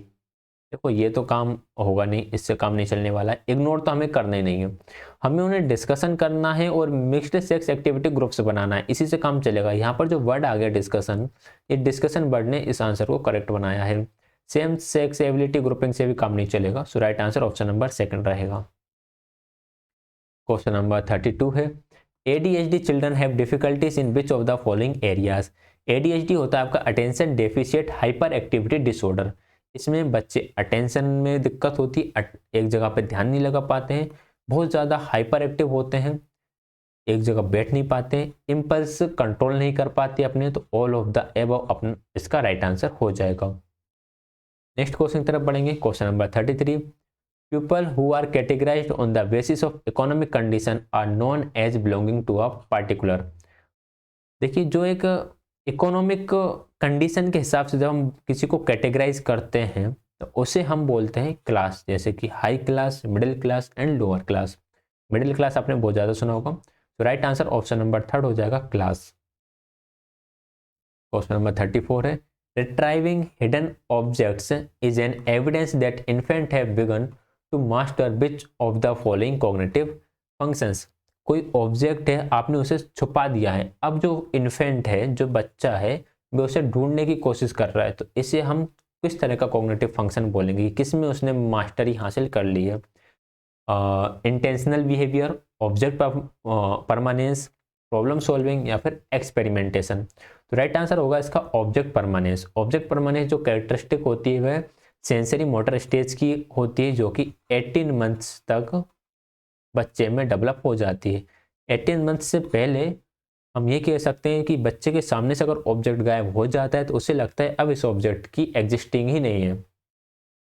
देखो, ये तो काम होगा नहीं, इससे काम नहीं चलने वाला है। इग्नोर तो हमें करना ही नहीं है, हमें उन्हें डिस्कशन करना है और मिक्स्ड सेक्स एक्टिविटी ग्रुप्स बनाना है, इसी से काम चलेगा। यहाँ पर जो वर्ड आ गया डिस्कशन, ये डिस्कशन वर्ड ने इस आंसर को करेक्ट बनाया है। सेम सेक्स एबिलिटी ग्रुपिंग से भी काम नहीं चलेगा। So right answer option number second रहेगा। क्वेश्चन नंबर 32 है, ADHD children have difficulties in which of the following areas. ADHD होता है आपका attention deficit hyperactivity disorder. इसमें बच्चे अटेंशन में दिक्कत होती है, एक जगह पे ध्यान नहीं लगा पाते हैं, बहुत ज़्यादा हाइपर एक्टिव होते हैं, एक जगह बैठ नहीं पाते हैं, इम्पल्स कंट्रोल नहीं कर पाते अपने। तो ऑल ऑफ द एबव अपना इसका राइट आंसर हो जाएगा। नेक्स्ट क्वेश्चन की तरफ बढ़ेंगे। Question number 33, people who are categorized on the basis of economic condition are known as belonging to a particular. देखिए, जो एक इकोनॉमिक कंडीशन के हिसाब से जब हम किसी को कैटेगराइज करते हैं तो उसे हम बोलते हैं क्लास, जैसे कि high class, middle class and lower class. Middle class आपने बहुत ज़्यादा सुना होगा, तो राइट आंसर ऑप्शन नंबर 3 हो जाएगा, क्लास। क्वेश्चन नंबर 34 है, retrieving hidden objects is an evidence that infant have begun to master which of the following cognitive functions. कोई ऑब्जेक्ट है, आपने उसे छुपा दिया है, अब जो इन्फेंट है, जो बच्चा है, वो उसे ढूंढने की कोशिश कर रहा है, तो इसे हम किस तरह का कॉग्निटिव फंक्शन बोलेंगे, किस में उसने मास्टरी हासिल कर ली है? Intentional behaviour, object permanence, problem solving या फिर एक्सपेरिमेंटेशन। तो राइट आंसर होगा इसका ऑब्जेक्ट परमानेंस। ऑब्जेक्ट परमानेंस जो कैरेक्टरिस्टिक होती है वह सेंसरी मोटर स्टेज की होती है, जो कि 18 मंथ्स तक बच्चे में डेवलप हो जाती है। 18 मंथ से पहले हम ये कह सकते हैं कि बच्चे के सामने से अगर ऑब्जेक्ट गायब हो जाता है तो उसे लगता है अब इस ऑब्जेक्ट की एग्जिस्टिंग ही नहीं है,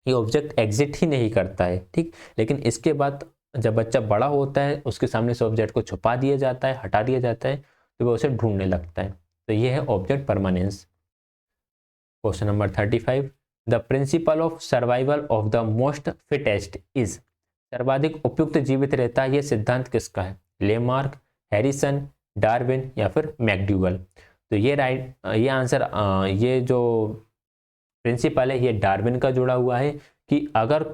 ये ऑब्जेक्ट एग्जिट ही नहीं करता है, ठीक। लेकिन इसके बाद जब बच्चा बड़ा होता है, उसके सामने से ऑब्जेक्ट को छुपा दिया जाता है, हटा दिया जाता है, तो वह उसे ढूंढने लगता है। तो ये है object permanence. Question number 35, the principle of survival of the most fittest is. सर्वाधिक उपयुक्त जीवित रहता है, यह सिद्धांत किसका है? लेमार्क, हैरिसन, डार्विन या फिर मैकडूगल। तो ये आंसर, ये जो प्रिंसिपल है ये डार्विन का जुड़ा हुआ है कि अगर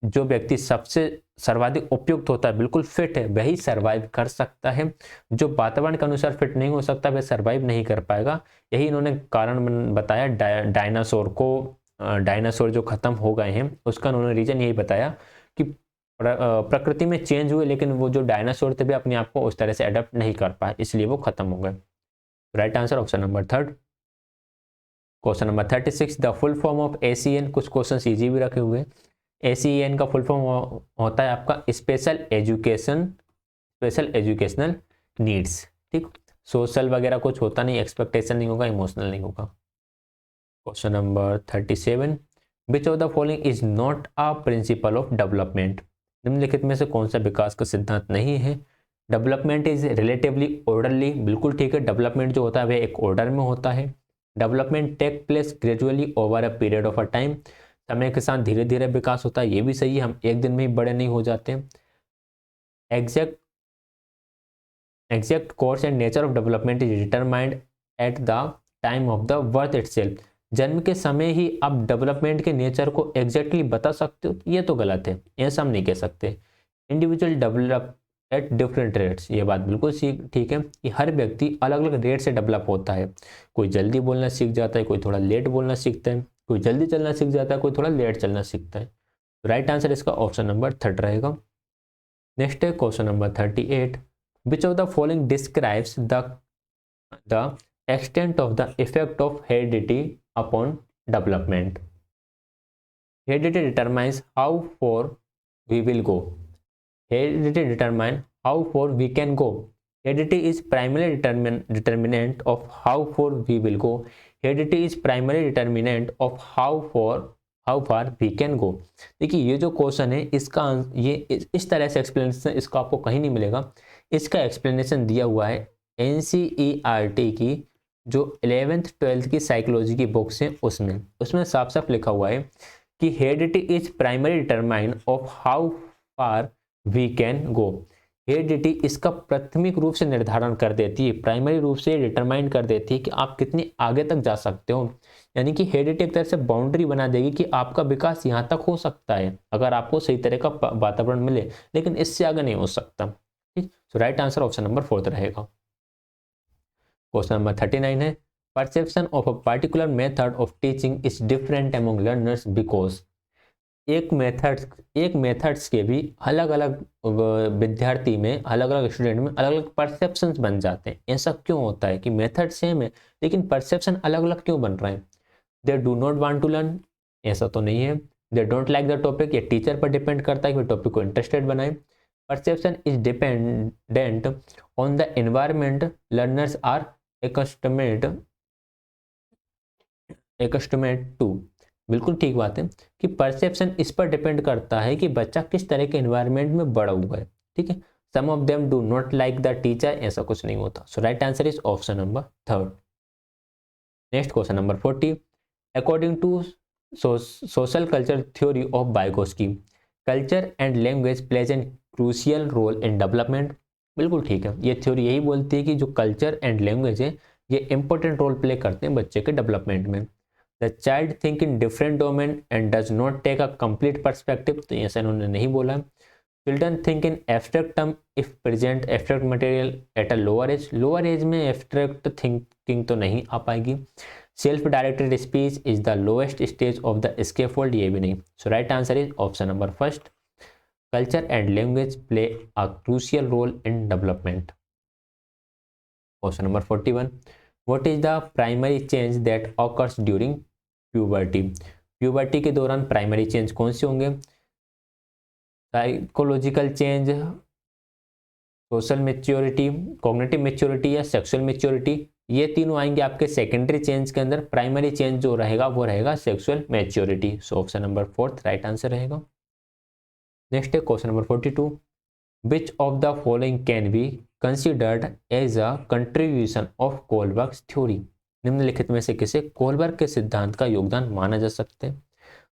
जो व्यक्ति सबसे सर्वाधिक उपयुक्त होता है, बिल्कुल फिट है, वही सर्वाइव कर सकता है। जो वातावरण के अनुसार फिट नहीं हो सकता वह सर्वाइव नहीं कर पाएगा। यही इन्होंने कारण बताया डायनासोर को। डायनासोर जो खत्म हो गए हैं उसका उन्होंने रीजन यही बताया कि प्रकृति में चेंज हुए, लेकिन वो जो डायनासोर थे भी अपने आप को उस तरह से अडेप्ट नहीं कर पाए, इसलिए वो खत्म हो गए। Right answer option number 3। Question number 36, the full form of ACN। कुछ क्वेश्चन इजी भी रखे हुए हैं। ACN का फुल फॉर्म होता है आपका स्पेशल एजुकेशनल नीड्स, ठीक। सोशल वगैरह कुछ होता नहीं, एक्सपेक्टेशन नहीं होगा, इमोशनल नहीं होगा। Question number 37, which of the following is not a principal of development. निम्नलिखित में से कौन सा विकास का सिद्धांत नहीं है? डेवलपमेंट इज रिलेटिवली ऑर्डरली, बिल्कुल ठीक है, डेवलपमेंट जो होता है वह एक ऑर्डर में होता है। Development take place gradually over a period of a time, समय के साथ धीरे धीरे विकास होता है, ये भी सही है, हम एक दिन में ही बड़े नहीं हो जाते। Exact course and nature of development is determined at the time of the birth itself. जन्म के समय ही आप डेवलपमेंट के नेचर को एग्जैक्टली बता सकते हो, ये तो गलत है, ऐसा हम नहीं कह सकते। Individual develop at different rates, ये बात बिल्कुल ठीक है कि हर व्यक्ति अलग अलग रेट से डेवलप होता है। कोई जल्दी बोलना सीख जाता है, कोई थोड़ा लेट बोलना सीखता है, कोई जल्दी चलना सीख जाता है, कोई थोड़ा लेट चलना सीखता है। राइट आंसर इसका ऑप्शन नंबर 3 रहेगा। नेक्स्ट है question number 38, which of the following describes the extent of the effect of heredity upon development. Heredity determines how far we will go. Heredity determines how far we can go. Heredity is primary determinant of how far we will go. Heredity is primary determinant of how far we can go. देखिए, ये जो question है इसका ये इस तरह से explanation इसका आपको कहीं नहीं मिलेगा। इसका एक्सप्लेनेशन दिया हुआ है NCERT की जो 11th 12th की साइकोलॉजी की बुक्स हैं उसमें साफ साफ लिखा हुआ है कि heredity is primary determine of how far we can go. Heredity इसका प्राथमिक रूप से निर्धारण कर देती है, प्राइमरी रूप से डिटरमाइन कर देती है कि आप कितने आगे तक जा सकते हो। यानी कि हेरिडिटी एक तरह से बाउंड्री बना देगी कि आपका विकास यहाँ तक हो सकता है अगर आपको सही तरह का वातावरण मिले, लेकिन इससे आगे नहीं हो सकता, ठीक। सो राइट आंसर ऑप्शन नंबर 4 रहेगा। क्वेश्चन नंबर 39 है, perception of a particular method of teaching is different among learners because. एक मेथड्स के भी अलग अलग विद्यार्थी में, अलग अलग स्टूडेंट में अलग अलग परसेप्शंस बन जाते हैं। ऐसा क्यों होता है कि मेथड सेम है लेकिन परसेप्शन अलग अलग क्यों बन रहे हैं? They do not want to learn, ऐसा तो नहीं है। They don't like the topic, ये टीचर पर डिपेंड करता है कि टॉपिक को इंटरेस्टेड बनाए। Perception is dependent on the environment learners are एक्स्टमेट टू। बिल्कुल ठीक बात है कि परसेप्शन इस पर डिपेंड करता है कि बच्चा किस तरह के एनवायरनमेंट में बड़ा हुआ है। ठीक है, some of them do not like the teacher, ऐसा कुछ नहीं होता। So right answer is option number 3। Next question number 40, according to social culture theory of Vygotsky, culture and language plays an crucial role in development. बिल्कुल ठीक है, ये theory यही बोलती है कि जो कल्चर एंड लैंग्वेज है ये इंपॉर्टेंट रोल प्ले करते हैं बच्चे के डेवलपमेंट में। The child think in different domain and does not take a complete perspective, तो ऐसा इन्होंने नहीं बोला। Children think in abstract term if present abstract material at a lower age में एब्स्ट्रैक्ट थिंकिंग तो नहीं आ पाएगी। Self directed speech is the lowest stage of the scaffold, ये भी नहीं। So right answer is option number 1, culture and language play a crucial role in development. Question number 41, what is the primary change that occurs during puberty. Puberty के दौरान primary change कौन से होंगे? Psychological change, social maturity, cognitive maturity या sexual maturity, ये तीनों आएंगे आपके सेकेंडरी चेंज के अंदर। प्राइमरी चेंज जो रहेगा वो रहेगा sexual maturity. So option number 4 right answer रहेगा। नेक्स्ट है question number 42, which of the following can be considered as a contribution of Kohlberg's theory. निम्नलिखित में से किसे कोलबर्ग के सिद्धांत का योगदान माना जा सकता है?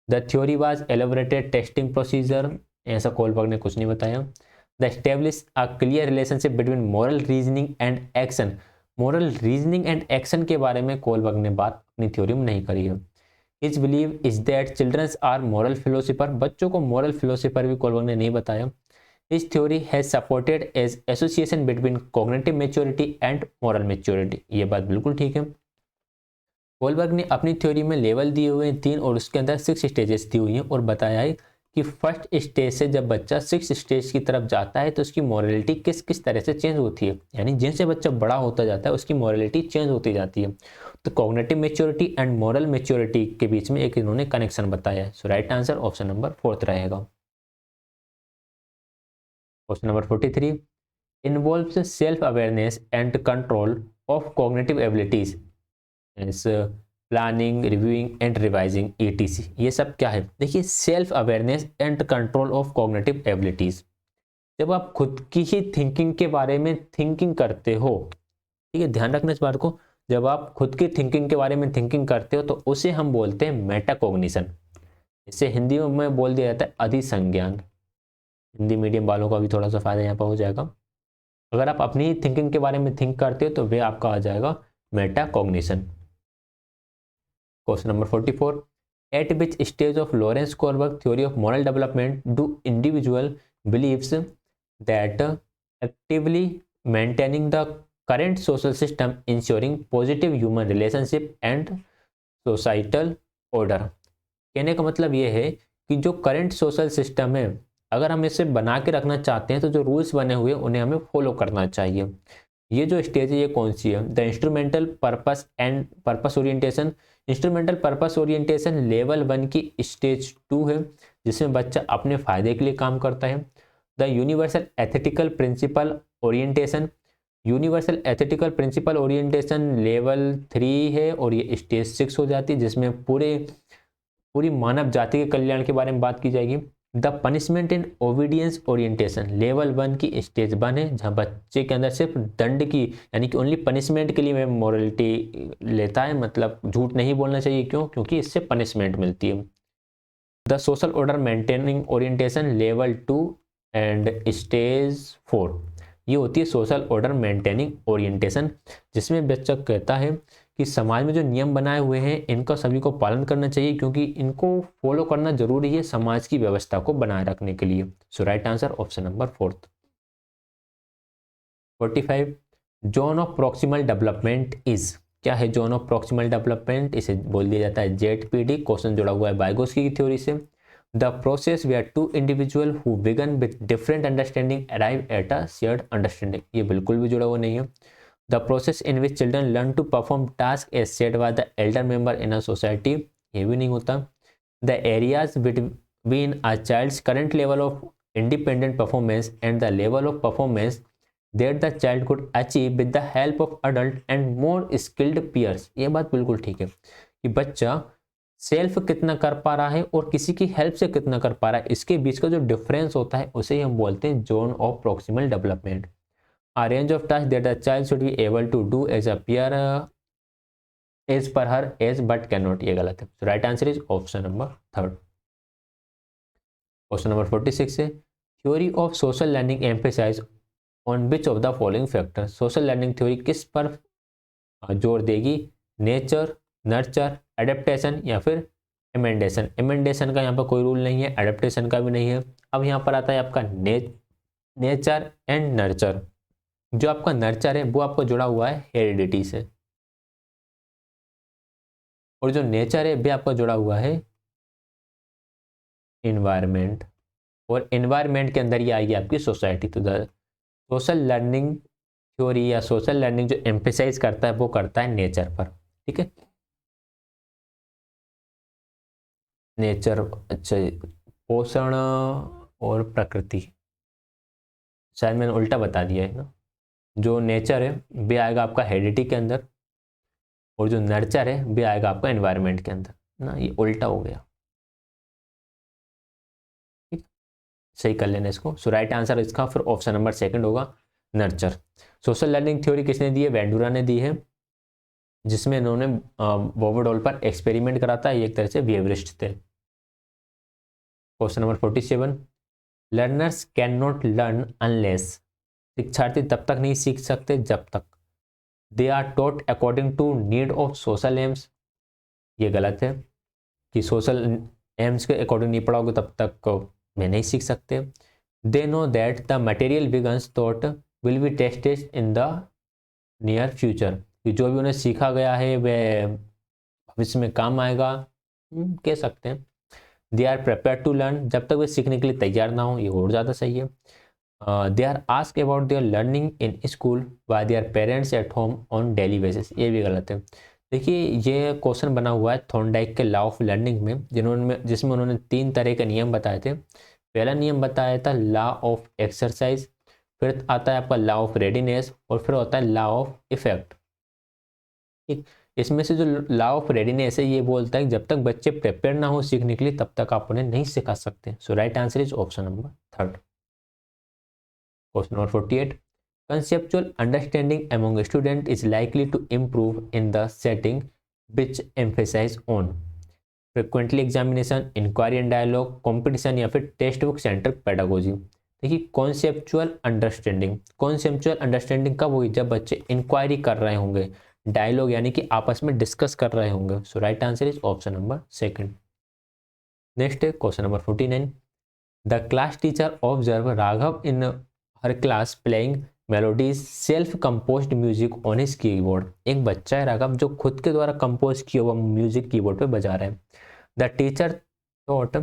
The theory was elaborated testing procedure, ऐसा कोलबर्ग ने कुछ नहीं बताया। The establish a clear relationship between moral reasoning and action, moral reasoning and action के बारे में कोलबर्ग ने बात अपनी थ्योरी में नहीं करी है। His believe is that childrens are moral philosopher, बच्चों को मॉरल फिलोसोफर भी कोलबर्ग ने नहीं बताया। His theory has supported as association between cognitive maturity and moral maturity, ये बात बिल्कुल ठीक है। कोलबर्ग ने अपनी थ्योरी में लेवल दिए हुए हैं 3 और उसके अंदर 6 स्टेजेस दी हुई हैं और बताया है कि फर्स्ट स्टेज से जब बच्चा 6 स्टेज की तरफ जाता है तो उसकी मॉरलिटी किस किस तरह से चेंज होती है, यानी जैसे बच्चा बड़ा होता जाता है उसकी मॉरलिटी चेंज होती जाती है। तो cognitive maturity and moral maturity के बीच में एक इन्होंने कनेक्शन बताया है। So right answer option number 4 रहेगा। Question number 43, involves self awareness and control of cognitive abilities, planning, reviewing and revising ETC, ये सब क्या है? देखिए, self awareness and control of cognitive abilities, जब आप खुद की ही थिंकिंग के बारे में थिंकिंग करते हो, ठीक है, ध्यान रखना इस बात को, जब आप खुद की थिंकिंग के बारे में थिंकिंग करते हो तो उसे हम बोलते हैं मेटाकॉग्निशन। इसे हिंदी में बोल दिया जाता है अधिसंज्ञान। हिंदी मीडियम वालों का भी थोड़ा सा फायदा यहाँ पर हो जाएगा। अगर आप अपनी ही थिंकिंग के बारे में थिंक करते हो तो वे आपका आ जाएगा metacognition. Question number 44, at which stage of Lawrence Kohlberg theory of moral development do individual believes that actively maintaining the current social system ensuring positive human relationship and societal order। कहने का मतलब ये है कि जो करंट सोशल सिस्टम है अगर हम इसे बना के रखना चाहते हैं तो जो रूल्स बने हुए उन्हें हमें फॉलो करना चाहिए। ये जो स्टेज है ये कौन सी है? The instrumental purpose and purpose orientation. Instrumental purpose orientation level 1 की स्टेज 2 है जिसमें बच्चा अपने फायदे के लिए काम करता है। The universal ethical principle orientation, universal ethical principle orientation level 3 है और ये स्टेज 6 हो जाती है जिसमें पूरी मानव जाति के कल्याण के बारे में बात की जाएगी। The punishment in obedience orientation level 1 की स्टेज 1 है जहां बच्चे के अंदर सिर्फ दंड की यानी कि ओनली पनिशमेंट के लिए मैं मोरलिटी लेता है, मतलब झूठ नहीं बोलना चाहिए। क्यों? क्योंकि इससे पनिशमेंट मिलती है। The social order maintaining orientation level 2 and stage 4, ये होती है सोशल ऑर्डर मेंटेनिंग ओरिएंटेशन जिसमें बच्चा कहता है कि समाज में जो नियम बनाए हुए हैं इनका सभी को पालन करना चाहिए क्योंकि इनको फॉलो करना जरूरी है समाज की व्यवस्था को बनाए रखने के लिए। So right answer option number 4। 45, zone of proximal development is, क्या है जोन ऑफ प्रॉक्सिमल डेवलपमेंट? इसे बोल दिया जाता है ZPD। क्वेश्चन जुड़ा हुआ है वाइगोस्की की थ्योरी से। The process where two individual who begin with different understanding arrive at a shared understanding, ये बिल्कुल भी जुड़ा हुआ नहीं है। The process in which children learn to perform task as said by the elder member in a society, ये भी नहीं होता। The areas between a child's current level of independent performance and the level of performance that the child could achieve with the help of adult and more skilled peers, ये बात बिल्कुल ठीक है कि बच्चा सेल्फ कितना कर पा रहा है और किसी की हेल्प से कितना कर पा रहा है, इसके बीच का जो डिफरेंस होता है उसे ही हम बोलते हैं zone of proximal development. A range of tasks that a child should be able to do as a peer as per her age but cannot, ये गलत है। So right answer is option number third. Question number 46 है theory of social learning emphasize on which of the following factors, social learning theory किस पर जोर देगी, nature, nurture, adaptation या फिर एमेंडेशन। एमेंडेशन का यहाँ पर कोई रूल नहीं है, एडेप्टेशन का भी नहीं है। अब यहाँ पर आता है आपका नेचर एंड नर्चर। जो आपका नर्चर है वो आपको जुड़ा हुआ है हेरिडिटी से, और जो नेचर है वो आपका जुड़ा हुआ है इन्वायरमेंट, और इन्वायरमेंट के अंदर ये आएगी आपकी सोसाइटी। तो द सोशल लर्निंग थ्योरी या सोशल लर्निंग जो एम्फेसाइज करता है वो करता है नेचर पर, ठीक है। नेचर, अच्छा, पोषण और प्रकृति, शायद मैंने उल्टा बता दिया है ना। जो नेचर है वो आएगा आपका हेरिडिटी के अंदर, और जो नर्चर है वो आएगा आपका एनवायरनमेंट के अंदर ना, ये उल्टा हो गया, ठीक, सही कर लेना इसको। सो राइट आंसर इसका फिर ऑप्शन नंबर सेकंड होगा नर्चर। सोशल लर्निंग थ्योरी किसने दी है, वेंडुरा ने दी है, जिसमें इन्होंने वोवरडॉल पर एक्सपेरिमेंट करा था, ये एक तरह से बिहेवियरिस्ट थे। Question number 47, learners can not learn unless, शिक्षार्थी तब तक नहीं सीख सकते जब तक they are taught according to need of social aims, ये गलत है कि सोशल एम्स के अकॉर्डिंग नहीं पढ़ाओगे तब तक मैं नहीं सीख सकते। They know that the material begins thought will be tested in the near future, कि जो भी उन्हें सीखा गया है वह भविष्य में काम आएगा, कह सकते हैं। They are prepare to learn, जब तक वे सीखने के लिए तैयार ना हो, ये और ज़्यादा सही है। They are ask about their learning in school by their parents at home on daily basis, ये भी गलत है। देखिए ये क्वेश्चन बना हुआ है थॉर्नडाइक के लॉ ऑफ लर्निंग में, जिसमें उन्होंने 3 तरह के नियम बताए थे। पहला नियम बताया था लॉ ऑफ एक्सरसाइज, फिर आता है आपका लॉ ऑफ रेडीनेस, और फिर होता है लॉ ऑफ इफेक्ट, ठीक। इसमें से जो लॉ ऑफ रेडीनेस है ये बोलता है कि जब तक बच्चे प्रिपेयर ना हो सीखने के लिए तब तक आप उन्हें नहीं सिखा सकते। So right answer is option number third. Question number 48, conceptual understanding among a student is likely to improve in the setting which emphasize on frequently examination, inquiry and dialogue, competition या फिर टेक्स्ट बुक सेंट्रिक पेडागोजी। देखिए conceptual understanding कब होगी, जब बच्चे inquiry कर रहे होंगे, डायलॉग यानी कि आपस में डिस्कस कर रहे होंगे। So right answer is option number second. Next है question number 49, the class teacher observe Raghav in her class playing melodies self composed music on his keyboard, एक बच्चा है राघव जो खुद के द्वारा कंपोज किया हुआ म्यूजिक कीबोर्ड पे बजा रहा है। The teacher thought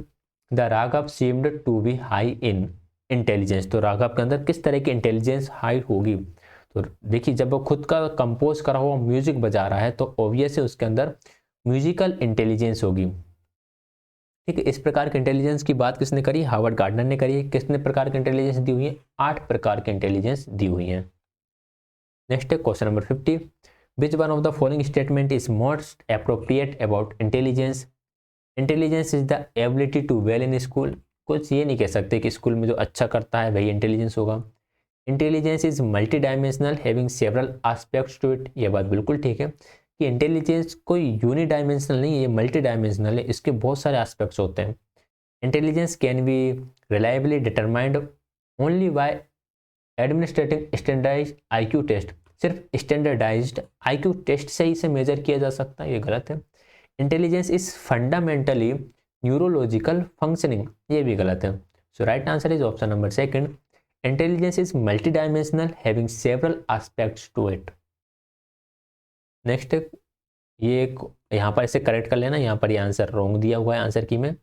the Raghav seemed to be high in intelligence, तो राघव के अंदर किस तरह की इंटेलिजेंस हाई होगी। तो देखिए जब वो खुद का कंपोज करा हुआ म्यूजिक बजा रहा है तो ऑब्वियस है उसके अंदर म्यूजिकल इंटेलिजेंस होगी, ठीक है। इस प्रकार के इंटेलिजेंस की बात किसने करी, हार्वर्ड गार्डनर ने करी है। कितने प्रकार की इंटेलिजेंस दी हुई है, 8 प्रकार की इंटेलिजेंस दी हुई है। नेक्स्ट है question number 50, which one of the following statement is most appropriate about intelligence, intelligence is the ability to well in school, कुछ ये नहीं कह सकते कि स्कूल में जो अच्छा करता है वही इंटेलिजेंस होगा। Intelligence is multi dimensional having several aspects to it, ये बात बिल्कुल ठीक है कि इंटेलिजेंस कोई यूनी डायमेंशनल नहीं है, ये मल्टी डायमेंशनल है, इसके बहुत सारे एस्पेक्ट्स होते हैं। Intelligence can be reliably determined only by administrating standardised IQ test, सिर्फ स्टैंडर्डाइज्ड आईक्यू टेस्ट से ही इसे मेजर किया जा सकता है, ये गलत है। Intelligence is fundamentally neurological functioning, ये भी गलत है। So right answer is option number second, intelligence is multi dimensional having several aspects to it. Next ये यहाँ पर इसे करेक्ट कर लेना, यहाँ पर ये आंसर रॉन्ग दिया हुआ है आंसर की में।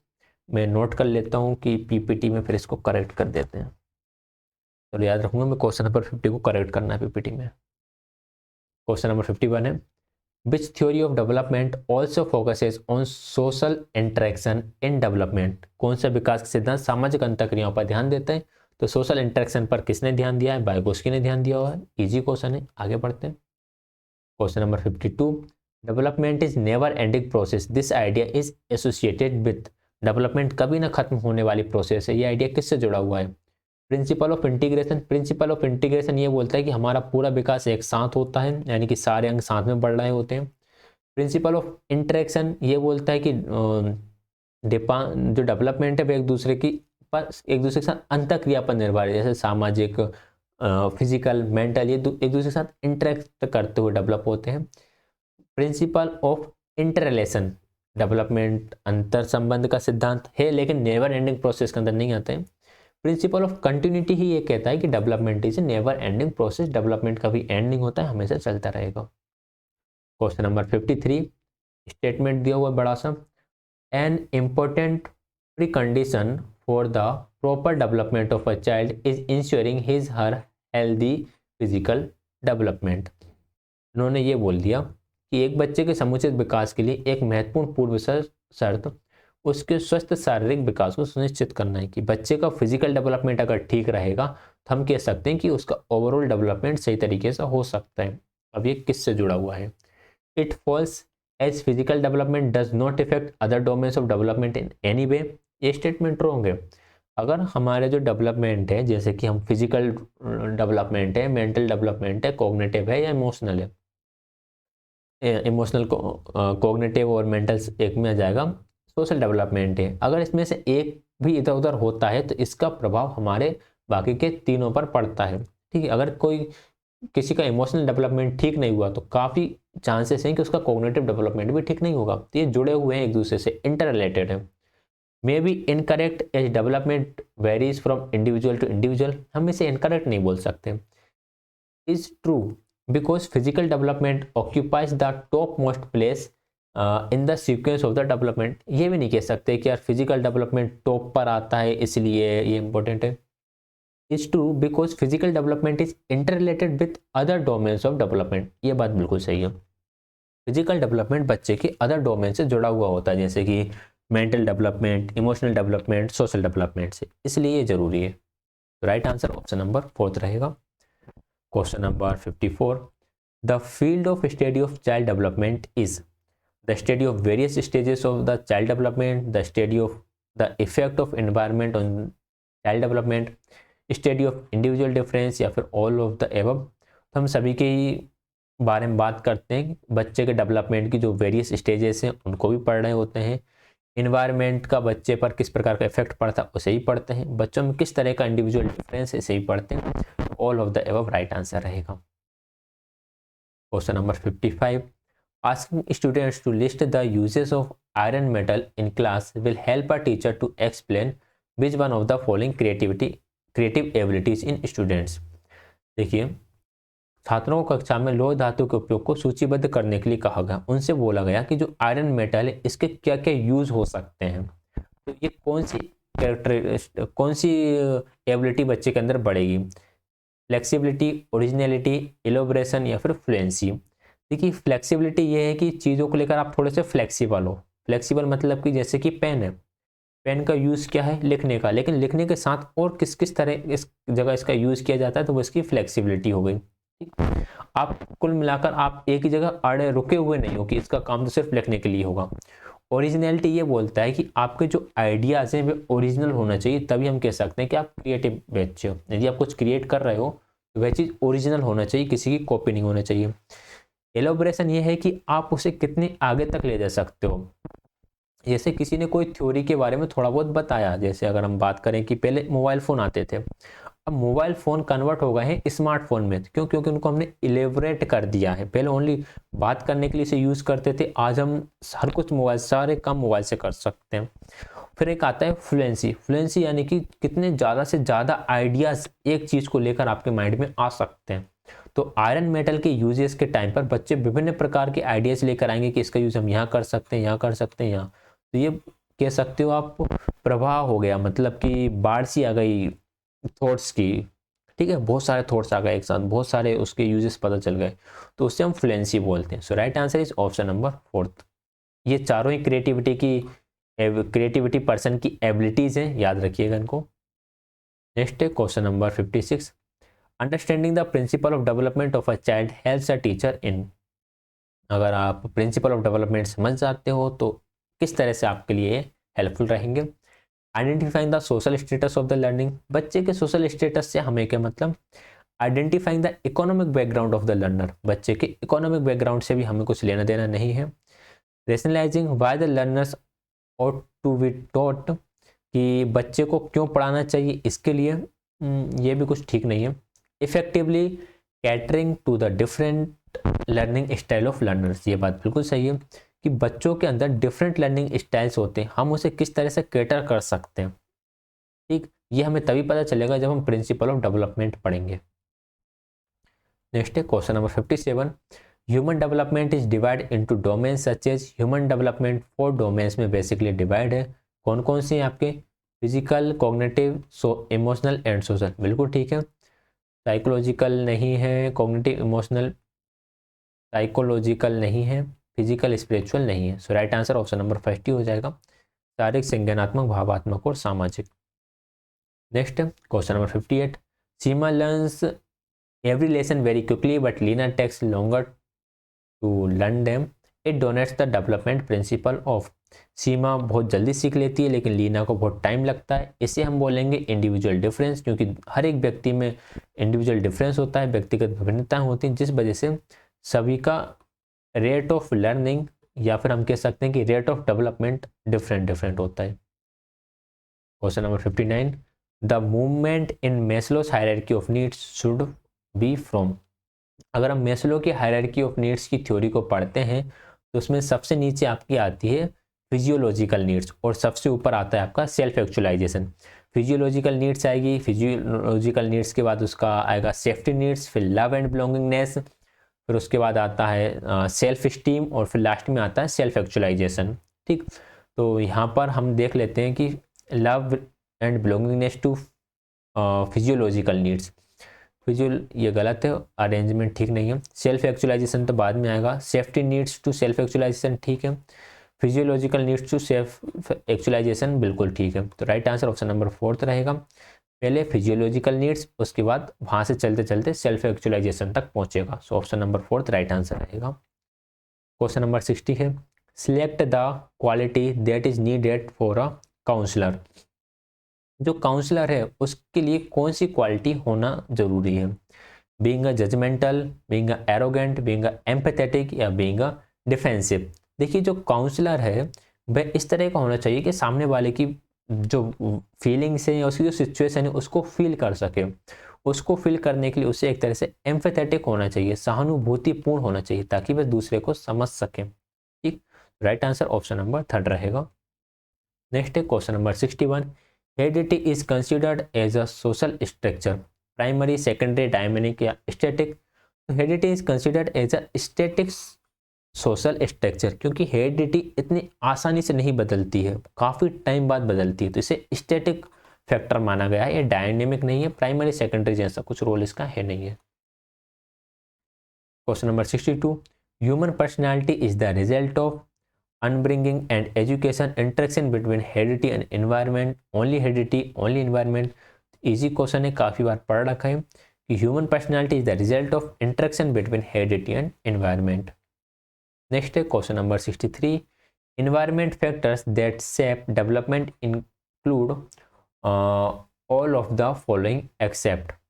मैं नोट कर लेता हूँ कि पीपीटी में फिर इसको करेक्ट कर देते हैं। चलो याद रखूँगा मैं क्वेश्चन नंबर 50 को करेक्ट करना है पीपीटी में। क्वेश्चन नंबर 51 है, Which theory of development also focuses on social interaction in development? कौन सा विकास का सिद्धांत सामाजिक अंतःक्रियाओं पर ध्यान देता है? तो सोशल इंटरेक्शन पर किसने ध्यान दिया है? बाइगोस्की ने ध्यान दिया हुआ है। इजी क्वेश्चन है, आगे बढ़ते हैं। Question number 52, development is never ending process, this idea is associated with. Development कभी ना खत्म होने वाली प्रोसेस है, ये आइडिया किससे जुड़ा हुआ है? Principle of integration. Principle of integration ये बोलता है कि हमारा पूरा विकास एक साथ होता है, यानी कि सारे अंग साथ में बढ़ रहे होते हैं। प्रिंसिपल ऑफ इंटरेक्शन ये बोलता है कि जो डेवलपमेंट है वो एक दूसरे के साथ अंतःक्रिया पर निर्भर है, जैसे सामाजिक, फिजिकल, मेंटल, ये एक दूसरे के साथ इंटरेक्ट करते हुए डेवलप होते हैं। प्रिंसिपल ऑफ इंटररिलेशन, डेवलपमेंट अंतर संबंध का सिद्धांत है, लेकिन नेवर एंडिंग प्रोसेस के अंदर नहीं आते हैं। प्रिंसिपल ऑफ कंटिन्यूटी ही ये कहता है कि development is a never ending process, development कभी एंड नहीं होता है, हमेशा चलता रहेगा। क्वेश्चन नंबर 53, स्टेटमेंट दिया हुआ बड़ा सा, an important precondition for the proper development of a child is ensuring his her healthy physical development. उन्होंने ये बोल दिया कि एक बच्चे के समुचित विकास के लिए एक महत्वपूर्ण पूर्व शर्त उसके स्वस्थ शारीरिक विकास को सुनिश्चित करना है। कि बच्चे का फिजिकल डेवलपमेंट अगर ठीक रहेगा तो हम कह सकते हैं कि उसका ओवरऑल डेवलपमेंट सही तरीके से हो सकता है। अब ये किससे जुड़ा हुआ है? It falls as physical development does not affect other domains of development in any way. ये स्टेटमेंट रॉन्ग है। अगर हमारे जो डेवलपमेंट है, जैसे कि हम फिजिकल डेवलपमेंट है, मेंटल डेवलपमेंट है, कॉग्निटिव है या इमोशनल है, इमोशनल कॉग्निटिव और मेंटल एक में आ जाएगा, सोशल डेवलपमेंट है, अगर इसमें से एक भी इधर उधर होता है तो इसका प्रभाव हमारे बाकी के तीनों पर पड़ता है। ठीक है, अगर कोई किसी का इमोशनल डेवलपमेंट ठीक नहीं हुआ तो काफ़ी चांसेस हैं कि उसका कॉग्निटिव डेवलपमेंट भी ठीक नहीं होगा। तो ये जुड़े हुए हैं, एक दूसरे से इंटर रिलेटेड है। May be incorrect as development varies from individual to individual, हम इसे इनकरेक्ट नहीं बोल सकते। Is true because physical development occupies the topmost place in the sequence of the development, ये भी नहीं कह सकते कि यार फिजिकल डेवलपमेंट टॉप पर आता है इसलिए ये इंपॉर्टेंट है। Is true because physical development is inter related with other domains of development, ये बात बिल्कुल सही है। फिजिकल डेवलपमेंट बच्चे के अदर डोमेन से जुड़ा हुआ होता है, जैसे कि mental development, emotional development, social development से, इसलिए ये जरूरी है। तो राइट आंसर ऑप्शन नंबर 4 रहेगा। Question number 54, the field of study of child development is the study of various stages of the child development, the study of the effect of environment on child development, study of individual difference, या फिर all of the above. तो हम सभी के ही बारे में बात करते हैं। बच्चे के डेवलपमेंट की जो वेरियस स्टेजेस हैं उनको भी पढ़ रहे होते हैं, इन्वायरमेंट का बच्चे पर किस प्रकार का इफेक्ट पड़ता है उसे ही पढ़ते हैं, बच्चों में किस तरह का इंडिविजुअल डिफरेंस है इसे ही पढ़ते हैं। All of the above right answer रहेगा। Question number 55, asking students to list the uses of iron metal in class will help a teacher to explain which one of the following creative abilities in students. देखिए, छात्रों को कक्षा में लौह धातु के उपयोग को सूचीबद्ध करने के लिए कहा गया। उनसे बोला गया कि जो आयरन मेटल है इसके क्या क्या यूज हो सकते हैं। तो ये कौन सी एबिलिटी बच्चे के अंदर बढ़ेगी? फ्लेक्सिबिलिटी, ओरिजिनलिटी, इलोब्रेशन या फिर फ्लुएंसी। देखिए, फ्लेक्सिबिलिटी ये है कि चीज़ों को लेकर आप थोड़े से फ्लेक्सिबल हो। फ्लेक्सिबल मतलब कि जैसे कि पेन है, पेन का यूज़ क्या है? लिखने का, लेकिन लिखने के साथ और किस किस तरह इस जगह इसका यूज़ किया जाता है, तो वो इसकी फ्लेक्सिबिलिटी हो गई। आप कुल मिलाकर आप एक ही जगह अड़े रुके हुए नहीं हो कि इसका काम तो सिर्फ लिखने के लिए होगा। ओरिजिनलिटी ये बोलता है कि आपके जो आइडियाज़ हैं वे ओरिजिनल होना चाहिए, तभी हम कह सकते हैं कि आप क्रिएटिव बच्चे हो। यदि आप कुछ क्रिएट कर रहे हो तो वह चीज़ ओरिजिनल होना चाहिए, किसी की कॉपी नहीं होना चाहिए। एलोब्रेशन ये है कि आप उसे कितने आगे तक ले जा सकते हो। जैसे किसी ने कोई थ्योरी के बारे में थोड़ा बहुत बताया, जैसे अगर हम बात करें कि पहले मोबाइल फ़ोन आते थे, अब मोबाइल फ़ोन कन्वर्ट हो गए हैं स्मार्टफोन में। क्यों? क्योंकि उनको हमने इलेबोरेट कर दिया है। पहले ओनली बात करने के लिए इसे यूज़ करते थे, आज हम हर कुछ मोबाइल, सारे काम मोबाइल से कर सकते हैं। फिर एक आता है फ्लुएंसी। फ्लुएंसी यानी कि कितने ज़्यादा से ज़्यादा आइडियाज़ एक चीज़ को लेकर आपके माइंड में आ सकते हैं। तो आयरन मेटल के यूजेस के टाइम पर बच्चे विभिन्न प्रकार के आइडियाज़ लेकर आएंगे कि इसका यूज़ हम यहाँ कर सकते हैं, यहाँ कर सकते हैं, यहाँ। तो ये कह सकते हो आप प्रवाह हो गया, मतलब कि बाढ़ सी आ गई थॉट्स की, ठीक है, बहुत सारे थॉट्स आ गए एक साथ, बहुत सारे उसके यूजेस पता चल गए, तो उससे हम फ्लुएंसी बोलते हैं। So right answer is option number 4। ये चारों ही क्रिएटिविटी पर्सन की एबिलिटीज हैं, याद रखिएगा इनको। नेक्स्ट है question number 56, understanding the principle of development of a child helps a teacher in. अगर आप प्रिंसिपल ऑफ डेवलपमेंट समझ जाते हो तो किस तरह से आपके लिए हेल्पफुल रहेंगे। Identifying the social status of the learning, बच्चे के सोशल स्टेटस से हमें क्या मतलब, identifying the economic background of the learner, बच्चे के इकोनॉमिक बैकग्राउंड से भी हमें कुछ लेना देना नहीं है। Rationalising why the learners ought to be taught, कि बच्चे को क्यों पढ़ाना चाहिए, इसके लिए ये भी कुछ ठीक नहीं है। Effectively catering to the different learning style of learners, ये बात बिल्कुल सही है कि बच्चों के अंदर डिफरेंट लर्निंग स्टाइल्स होते हैं, हम उसे किस तरह से कैटर कर सकते हैं, ठीक, ये हमें तभी पता चलेगा जब हम प्रिंसिपल ऑफ डेवलपमेंट पढ़ेंगे। नेक्स्ट है question number 57, human development is divide into domains such as, human development 4 domains में बेसिकली डिवाइड है। कौन कौन से हैं आपके, physical, cognitive, emotional and social, बिल्कुल ठीक है। साइकोलॉजिकल नहीं है, कॉग्निटिव इमोशनल साइकोलॉजिकल नहीं है, फिजिकल स्पिरिचुअल नहीं है। So right answer option number 50 हो जाएगा, शारीरिक, संज्ञानात्मक, भावात्मक और सामाजिक। Next question number 58, Seema learns every lesson very quickly but Lena takes longer to learn them. It donates the development principle of, सीमा बहुत जल्दी सीख लेती है लेकिन लीना को बहुत टाइम लगता है, इसे हम बोलेंगे इंडिविजुअल डिफरेंस, क्योंकि हर एक व्यक्ति में इंडिविजुअल डिफरेंस होता है, व्यक्तिगत विभिन्नताएं होती हैं, जिस वजह से सभी का रेट ऑफ लर्निंग या फिर हम कह सकते हैं कि रेट ऑफ डेवलपमेंट डिफरेंट होता है। Question number 59, the movement in Maslow's hierarchy of needs should be from, अगर हम मैस्लो की हायरार्की ऑफ नीड्स की थ्योरी को पढ़ते हैं तो उसमें सबसे नीचे आपकी आती है फिजियोलॉजिकल नीड्स और सबसे ऊपर आता है आपका सेल्फ एक्चुअलाइजेशन। फिजियोलॉजिकल नीड्स आएगी, फिजियोलॉजिकल नीड्स के बाद उसका आएगा सेफ्टी नीड्स, फिर लव एंड बिलोंगिंगनेस, फिर उसके बाद आता है सेल्फ स्टीम और फिर लास्ट में आता है सेल्फ एक्चुअलाइजेशन। ठीक, तो यहाँ पर हम देख लेते हैं कि love and belongingness to physiological needs, ये गलत है, अरेंजमेंट ठीक नहीं है। सेल्फ एक्चुअलाइजेशन तो बाद में आएगा, safety needs to self actualisation ठीक है, physiological needs to self actualisation बिल्कुल ठीक है। तो राइट आंसर ऑप्शन नंबर 4 रहेगा, पहले फिजियोलॉजिकल नीड्स, उसके बाद वहाँ से चलते चलते सेल्फ एक्चुअलाइजेशन तक पहुँचेगा। So option number 4 right answer रहेगा। क्वेश्चन नंबर 60 है, select the quality that is needed for a counsellor, जो काउंसलर है उसके लिए कौन सी क्वालिटी होना जरूरी है, being a judgemental, being a arrogant, being a empathetic या बीइंग अ डिफेंसिव। देखिए जो काउंसलर है वह इस तरह का होना चाहिए कि सामने वाले की जो फीलिंग्स है या उसकी जो सिचुएशन है उसको फील कर सके, उसको फील करने के लिए उसे एक तरह से एम्पैथेटिक होना चाहिए, सहानुभूतिपूर्ण होना चाहिए ताकि वह दूसरे को समझ सके। ठीक, राइट आंसर ऑप्शन नंबर 3 रहेगा। नेक्स्ट है question number 61, heredity is considered as a social structure, primary, secondary, dynamic या स्टैटिक। तो heredity is considered as a static social structure, क्योंकि हेरिडिटी इतनी आसानी से नहीं बदलती है, काफ़ी टाइम बाद बदलती है, तो इसे स्टैटिक फैक्टर माना गया है, ये डायनेमिक नहीं है, प्राइमरी सेकेंडरी जैसा कुछ रोल इसका है नहीं है। Question number 62, human personality is the result of upbringing and education, interaction between heredity and environment, only heredity, only environment। Easy question है, काफ़ी बार पढ़ रखा है कि human personality is the result of interaction between heredity and environment. Next है question number 63, environment factors that shape development include all of the following except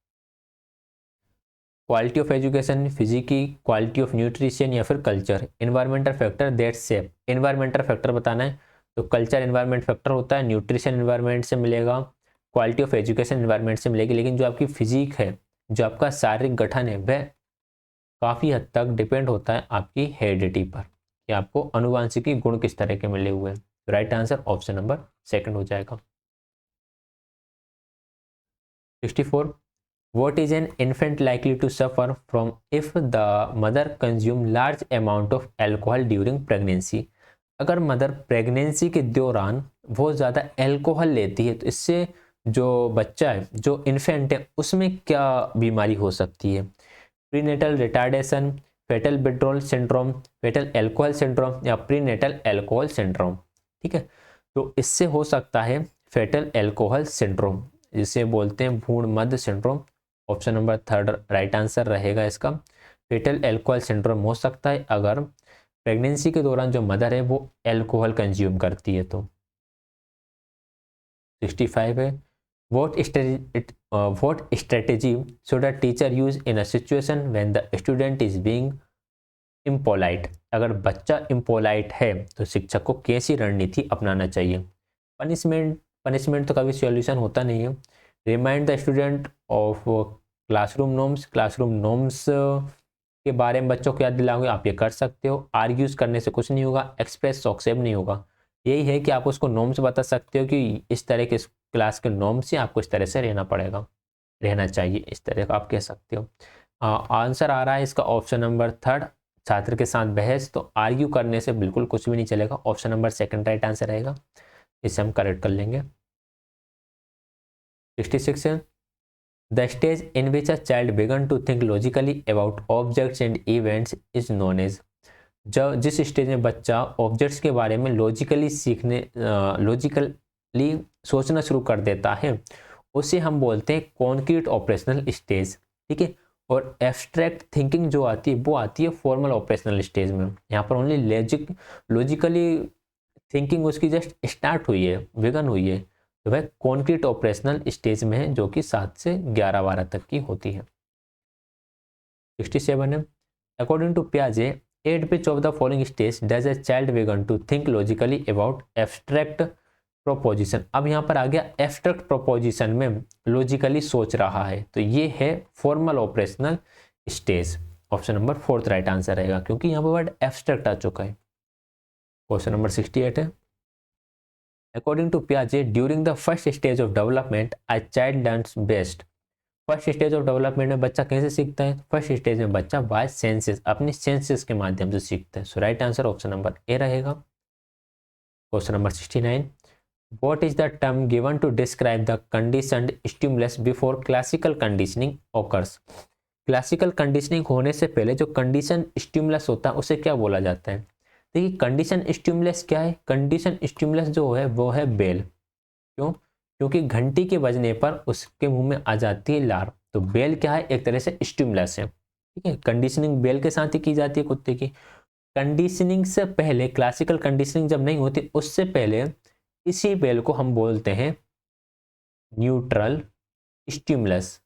quality of education, physique, quality of nutrition या फिर culture. Environmental factor that shape, environmental factor बताना है तो culture environment factor होता है, nutrition environment से मिलेगा, quality of education environment से मिलेगी, लेकिन जो आपकी फिजिक है, जो आपका शारीरिक गठन है, वह काफ़ी हद तक डिपेंड होता है आपकी हेरिडिटी पर कि आपको अनुवांशिकी गुण किस तरह के मिले हुए हैं। तो राइट आंसर ऑप्शन नंबर 2 हो जाएगा। 64, what is an infant likely to suffer from if the mother consume large amount of alcohol during pregnancy। अगर मदर प्रेगनेंसी के दौरान बहुत ज़्यादा अल्कोहल लेती है तो इससे जो बच्चा है, जो इन्फेंट है, उसमें क्या बीमारी हो सकती है? Prenatal retardation, foetal withdrawal syndrome, foetal alcohol syndrome या प्रीनेटल अल्कोहल सिंड्रोम। ठीक है, तो इससे हो सकता है फेटल अल्कोहल सिंड्रोम, जिसे बोलते हैं भ्रूण मध्य सिंड्रोम। ऑप्शन नंबर 3 राइट आंसर रहेगा इसका। फेटल अल्कोहल सिंड्रोम हो सकता है अगर प्रेगनेंसी के दौरान जो मदर है वो अल्कोहल कंज्यूम करती है तो। 65 है, what strategy should a teacher use in a situation when the student is being impolite? अगर बच्चा impolite है तो शिक्षक को कैसी रणनीति अपनाना चाहिए? पनिशमेंट तो कभी सॉल्यूशन होता नहीं है। Remind the student of classroom norms के बारे में बच्चों को याद दिलाओगे, आप ये कर सकते हो। आर्ग्यूज करने से कुछ नहीं होगा, एक्सप्रेस सॉक्सेब नहीं होगा। यही है कि आप उसको नॉर्म्स बता सकते हो कि इस तरह के क्लास के नॉर्म्स से आपको इस तरह से रहना चाहिए, इस तरह का आप कह सकते हो। आंसर आ रहा है इसका ऑप्शन नंबर 3, छात्र के साथ बहस। तो आर्ग्यू करने से बिल्कुल कुछ भी नहीं चलेगा, ऑप्शन नंबर 2 राइट आंसर रहेगा, इसे हम करेक्ट कर लेंगे। 66 है, the stage in which a child begin to think logically about objects and events is known as. जब जिस स्टेज में बच्चा ऑब्जेक्ट्स के बारे में लॉजिकली सोचना शुरू कर देता है उसे हम बोलते हैं कॉन्क्रीट ऑपरेशनल स्टेज। ठीक है, और एब्स्ट्रैक्ट थिंकिंग जो आती है वो आती है फॉर्मल ऑपरेशनल स्टेज में। यहाँ पर ओनली लॉजिकली थिंकिंग उसकी जस्ट स्टार्ट हुई है, बिगन हुई है, तो वह कॉन्क्रीट ऑपरेशनल स्टेज में है, जो कि 7 से 11-12 तक की होती है। 67 है, अकॉर्डिंग टू पियाजे at which of the following stage does a child begin to think logically about abstract proposition. अब यहाँ पर आ गया एब्स्ट्रैक्ट प्रोपोजिशन में लॉजिकली सोच रहा है, तो ये है formal operational stage. Option number 4 right answer रहेगा, क्योंकि यहाँ पर वर्ड एब्स्ट्रैक्ट आ चुका है। क्वेश्चन नंबर 68 है, अकॉर्डिंग टू पियाजे during the first stage of development a child learns best. First stage of development में बच्चा कैसे सीखता है? फर्स्ट स्टेज में बच्चा बाय सेंसेस, अपनी सेंसेस के माध्यम से सीखता है। So right answer option number A रहेगा। Question number 69, what is the term given to describe the conditioned stimulus before classical conditioning occurs? Classical conditioning होने से पहले जो कंडीशन स्टिमुलस होता है उसे क्या बोला जाता है? देखिए, कंडीशन स्टिमुलस क्या है? कंडीशन स्टिमुलस जो है वो है बेल। क्यों? क्योंकि घंटी के बजने पर उसके मुंह में आ जाती है लार, तो बेल क्या है? एक तरह से स्टिमुलस है। ठीक है, कंडीशनिंग बेल के साथ ही की जाती है कुत्ते की। कंडीशनिंग से पहले, क्लासिकल कंडीशनिंग जब नहीं होती उससे पहले इसी बेल को हम बोलते हैं न्यूट्रल स्टिमुलस।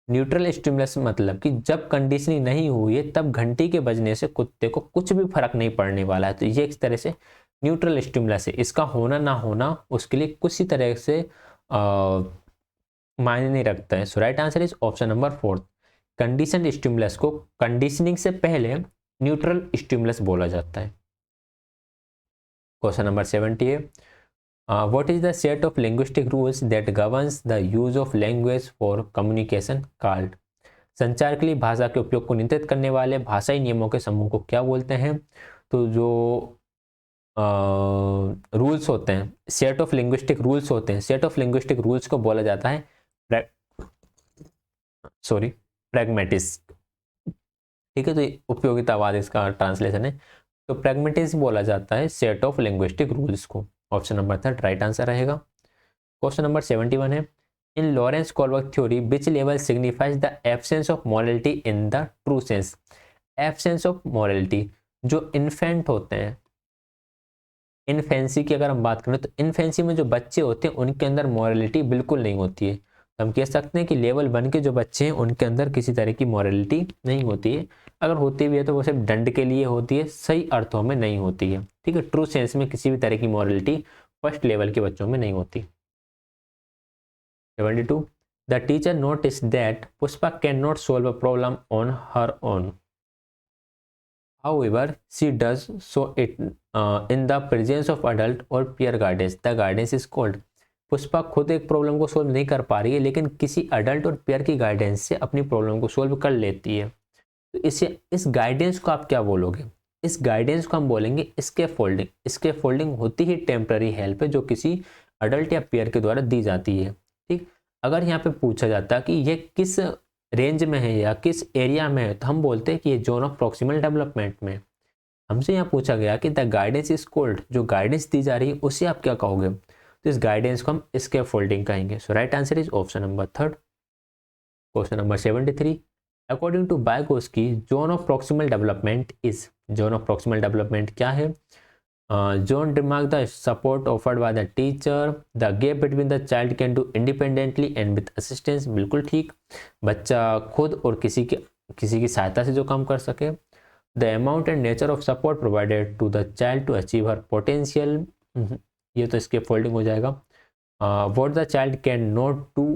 न्यूट्रल स्टिमुलस मतलब कि जब कंडीशनिंग नहीं हुई है तब घंटी के बजने से कुत्ते को कुछ भी फर्क नहीं पड़ने वाला है, तो ये एक तरह से न्यूट्रल स्टिमुलस है। इसका होना ना होना उसके लिए किसी तरह से मायने नहीं रखता है। So right answer is option number 4। Condition stimulus को कंडीशनिंग से पहले न्यूट्रल स्टिमुलस बोला जाता है। क्वेश्चन नंबर 70 है, what is the set of linguistic rules that governs the use of language for communication called? संचार के लिए भाषा के उपयोग को नियंत्रित करने वाले भाषाई नियमों के समूह को क्या बोलते हैं? तो जो रूल्स होते हैं, सेट ऑफ लिंग्विस्टिक रूल्स होते हैं, सेट ऑफ लिंग्विस्टिक रूल्स को बोला जाता है प्रैग्मेटिस। ठीक है, तो उपयोगितावाद इसका ट्रांसलेशन है, तो प्रैग्मेटिस बोला जाता है सेट ऑफ लिंग्विस्टिक रूल्स को। ऑप्शन नंबर 3 राइट आंसर रहेगा। क्वेश्चन नंबर 71 है, in Lawrence Kohlberg theory which level signifies the absence of morality in the true sense? Absence of morality, जो इन्फेंट होते हैं, इनफेंसी की अगर हम बात करें तो इनफेंसी में जो बच्चे होते हैं उनके अंदर मॉरलिटी बिल्कुल नहीं होती है। तो हम कह सकते हैं कि लेवल 1 के जो बच्चे हैं उनके अंदर किसी तरह की मॉरलिटी नहीं होती है। अगर होती भी है तो वो सिर्फ दंड के लिए होती है, सही अर्थों में नहीं होती है। ठीक है, ट्रू सेंस में किसी भी तरह की मॉरलिटी फर्स्ट लेवल के बच्चों में नहीं होती। 72, the teacher notice that Pushpa can not solve a problem on her own, however she does so it in the presence of adult or peer guidance, the guidance is called। Pushpa खुद एक problem को solve नहीं कर पा रही है लेकिन किसी अडल्ट और पेयर की गाइडेंस से अपनी प्रॉब्लम को सोल्व कर लेती है, तो इसे इस गाइडेंस को आप क्या बोलोगे? इस गाइडेंस को हम बोलेंगे स्कैफोल्डिंग। स्कैफोल्डिंग होती ही टेम्पररी हेल्प है जो किसी अडल्ट या पेयर के द्वारा दी जाती है। ठीक, अगर यहाँ पे पूछा जाता कि ये किस रेंज में है या किस एरिया में है, तो हम बोलते हैं कि ये जोन ऑफ प्रॉक्सिमल डेवलपमेंट में। हमसे यहाँ पूछा गया कि द गाइडेंस इज कोल्ड, जो गाइडेंस दी जा रही है उसे आप क्या कहोगे, तो इस गाइडेंस को हम स्कैफोल्डिंग कहेंगे। So right answer is option number third. Question number 73, according to Vygotsky zone of proximal development is, zone of proximal development क्या है? Zone remark the support offered by the teacher, the gap between the child can do independently and with assistance, बिल्कुल ठीक, बच्चा खुद और किसी की सहायता से जो काम कर सके। The amount and nature of support provided to the child to achieve her potential, ये तो इसके फोल्डिंग हो जाएगा। What the child can not do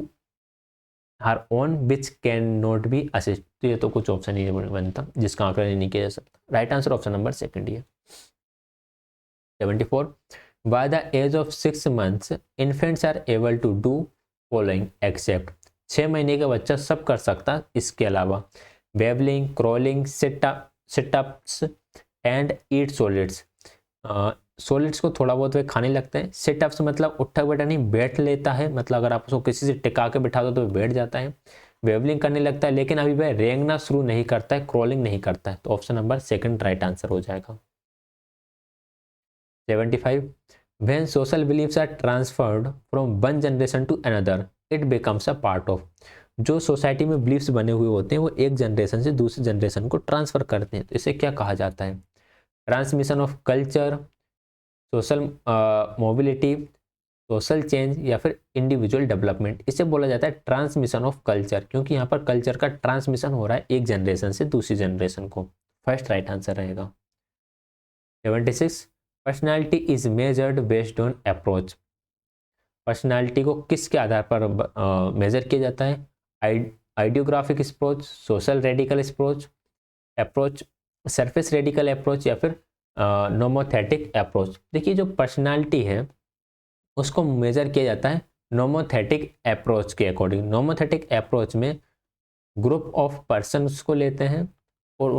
her own which can not be assist, तो ये तो कुछ ऑप्शन ही बनता जिसका आंकलन नहीं किया जा सकता। Right answer option number second ही है। 74, by the age of 6 months infants are able to do following except, 6 महीने का बच्चा सब कर सकता इसके अलावा, babbling, crawling, sit ups and eat solids. Solids को थोड़ा बहुत वे खाने लगते हैं। सिटअप्स मतलब उठक बैठा नहीं, बैठ लेता है, मतलब अगर आप उसको किसी से टिका के बिठा दो तो बैठ जाता है। वेबलिंग करने लगता है लेकिन अभी वह रेंगना शुरू नहीं करता है, क्रॉलिंग नहीं करता है, तो option number second right answer हो जाएगा। 75, when social beliefs are transferred from one generation to another it becomes a part of, जो सोसाइटी में बिलीफ्स बने हुए होते हैं वो एक जनरेशन से दूसरी जनरेशन को ट्रांसफर करते हैं, तो इसे क्या कहा जाता है? Transmission of culture, social mobility, social change या फिर इंडिविजुअल डेवलपमेंट। इसे बोला जाता है ट्रांसमिशन ऑफ कल्चर, क्योंकि यहाँ पर कल्चर का ट्रांसमिशन हो रहा है एक जनरेशन से दूसरी जनरेशन को। फर्स्ट राइट आंसर रहेगा। 76, personality is measured based on approach, personality को किसके आधार पर मेजर किया जाता है? Idiographic approach, social radical approach, surface radical approach या फिर नोमोथेटिक अप्रोच। देखिए जो पर्सनालिटी है उसको मेजर किया जाता है नोमोथेटिक अप्रोच के अकॉर्डिंग। नोमोथेटिक अप्रोच में ग्रुप ऑफ पर्सन्स को लेते हैं और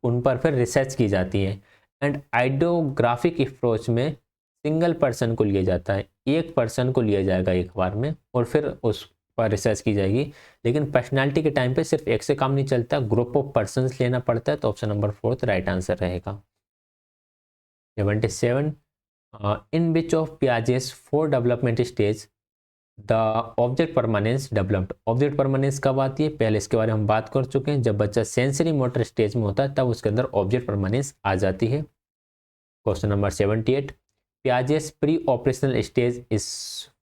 उन पर फिर रिसर्च की जाती है। एंड आइडियोग्राफिक अप्रोच में सिंगल पर्सन को लिया जाता है, एक पर्सन को लिया जाएगा एक बार में और फिर उस पर रिसर्च की जाएगी। लेकिन पर्सनालिटी के टाइम पे सिर्फ एक से काम नहीं चलता, ग्रुप ऑफ पर्सन्स लेना पड़ता है, तो option number fourth right answer रहेगा। 77, in which of Piaget's 4 development stage the object permanence developed, object permanence कब आती है? पहले इसके बारे में हम बात कर चुके हैं, जब बच्चा सेंसरी मोटर स्टेज में होता है तब उसके अंदर ऑब्जेक्ट परमानेंस आ जाती है। Question number 78, Piaget's pre operational stage is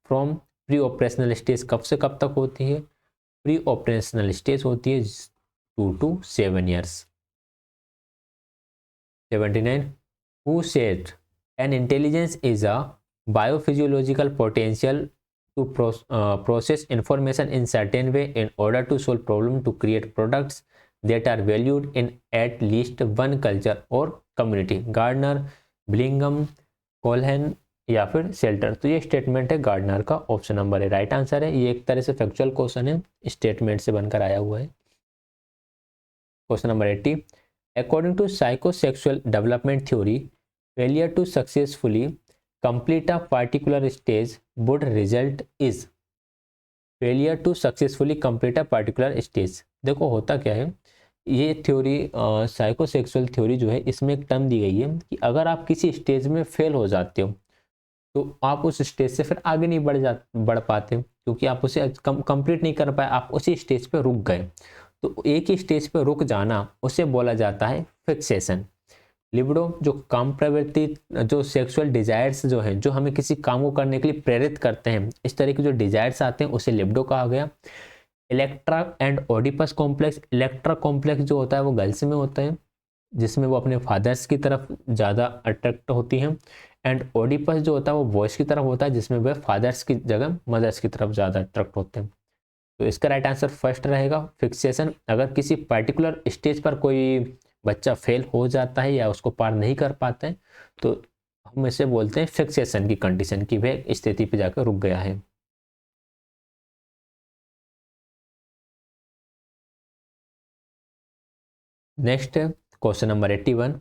from, pre operational stage कब से कब तक होती है? प्री ऑपरेशनल स्टेज होती है 2 to 7 years। 79, who said an intelligence is a biophysiological potential to process information in certain way in order to solve problem to create products that are valued in at least one culture or community। Gardner, बिलिंगम, कोलहन या फिर शेल्टर। तो ये statement है Gardner का, option number है राइट आंसर है। ये एक तरह से फैक्चुअल क्वेश्चन है, स्टेटमेंट से बनकर आया हुआ है। Question number 80, according to psychosexual development theory failure to successfully complete a particular stage would result is, failure to successfully complete a particular stage. देखो होता क्या है, ये थ्योरी साइकोसेक्सुअल थ्योरी जो है इसमें एक टर्म दी गई है कि अगर आप किसी स्टेज में फेल हो जाते हो तो आप उस स्टेज से फिर आगे नहीं बढ़ पाते, क्योंकि आप उसे कंप्लीट नहीं कर पाए, आप उसी स्टेज पे रुक गए। तो एक ही स्टेज पे रुक जाना उसे बोला जाता है फिक्सेशन। लिबिडो जो काम प्रवृत्ति, जो सेक्सुअल डिजायर्स जो हैं, जो हमें किसी काम को करने के लिए प्रेरित करते हैं, इस तरह के जो डिजायर्स आते हैं उसे लिबिडो कहा गया। Electra and Oedipus complex, Electra complex जो होता है वो गर्ल्स में होता है जिसमें वो अपने फादर्स की तरफ ज़्यादा अट्रैक्ट होती हैं। एंड ओडिपस जो होता है वो बॉयज़ की तरफ होता है जिसमें वह फादर्स की जगह मदर्स की तरफ ज़्यादा अट्रैक्ट होते हैं। तो इसका राइट आंसर फर्स्ट रहेगा फिक्सेशन। अगर किसी पर्टिकुलर स्टेज पर कोई बच्चा फेल हो जाता है या उसको पार नहीं कर पाता है तो हम इसे बोलते हैं फिक्सेशन की कंडीशन, की वह स्थिति पे जाकर रुक गया है। Next question number 81,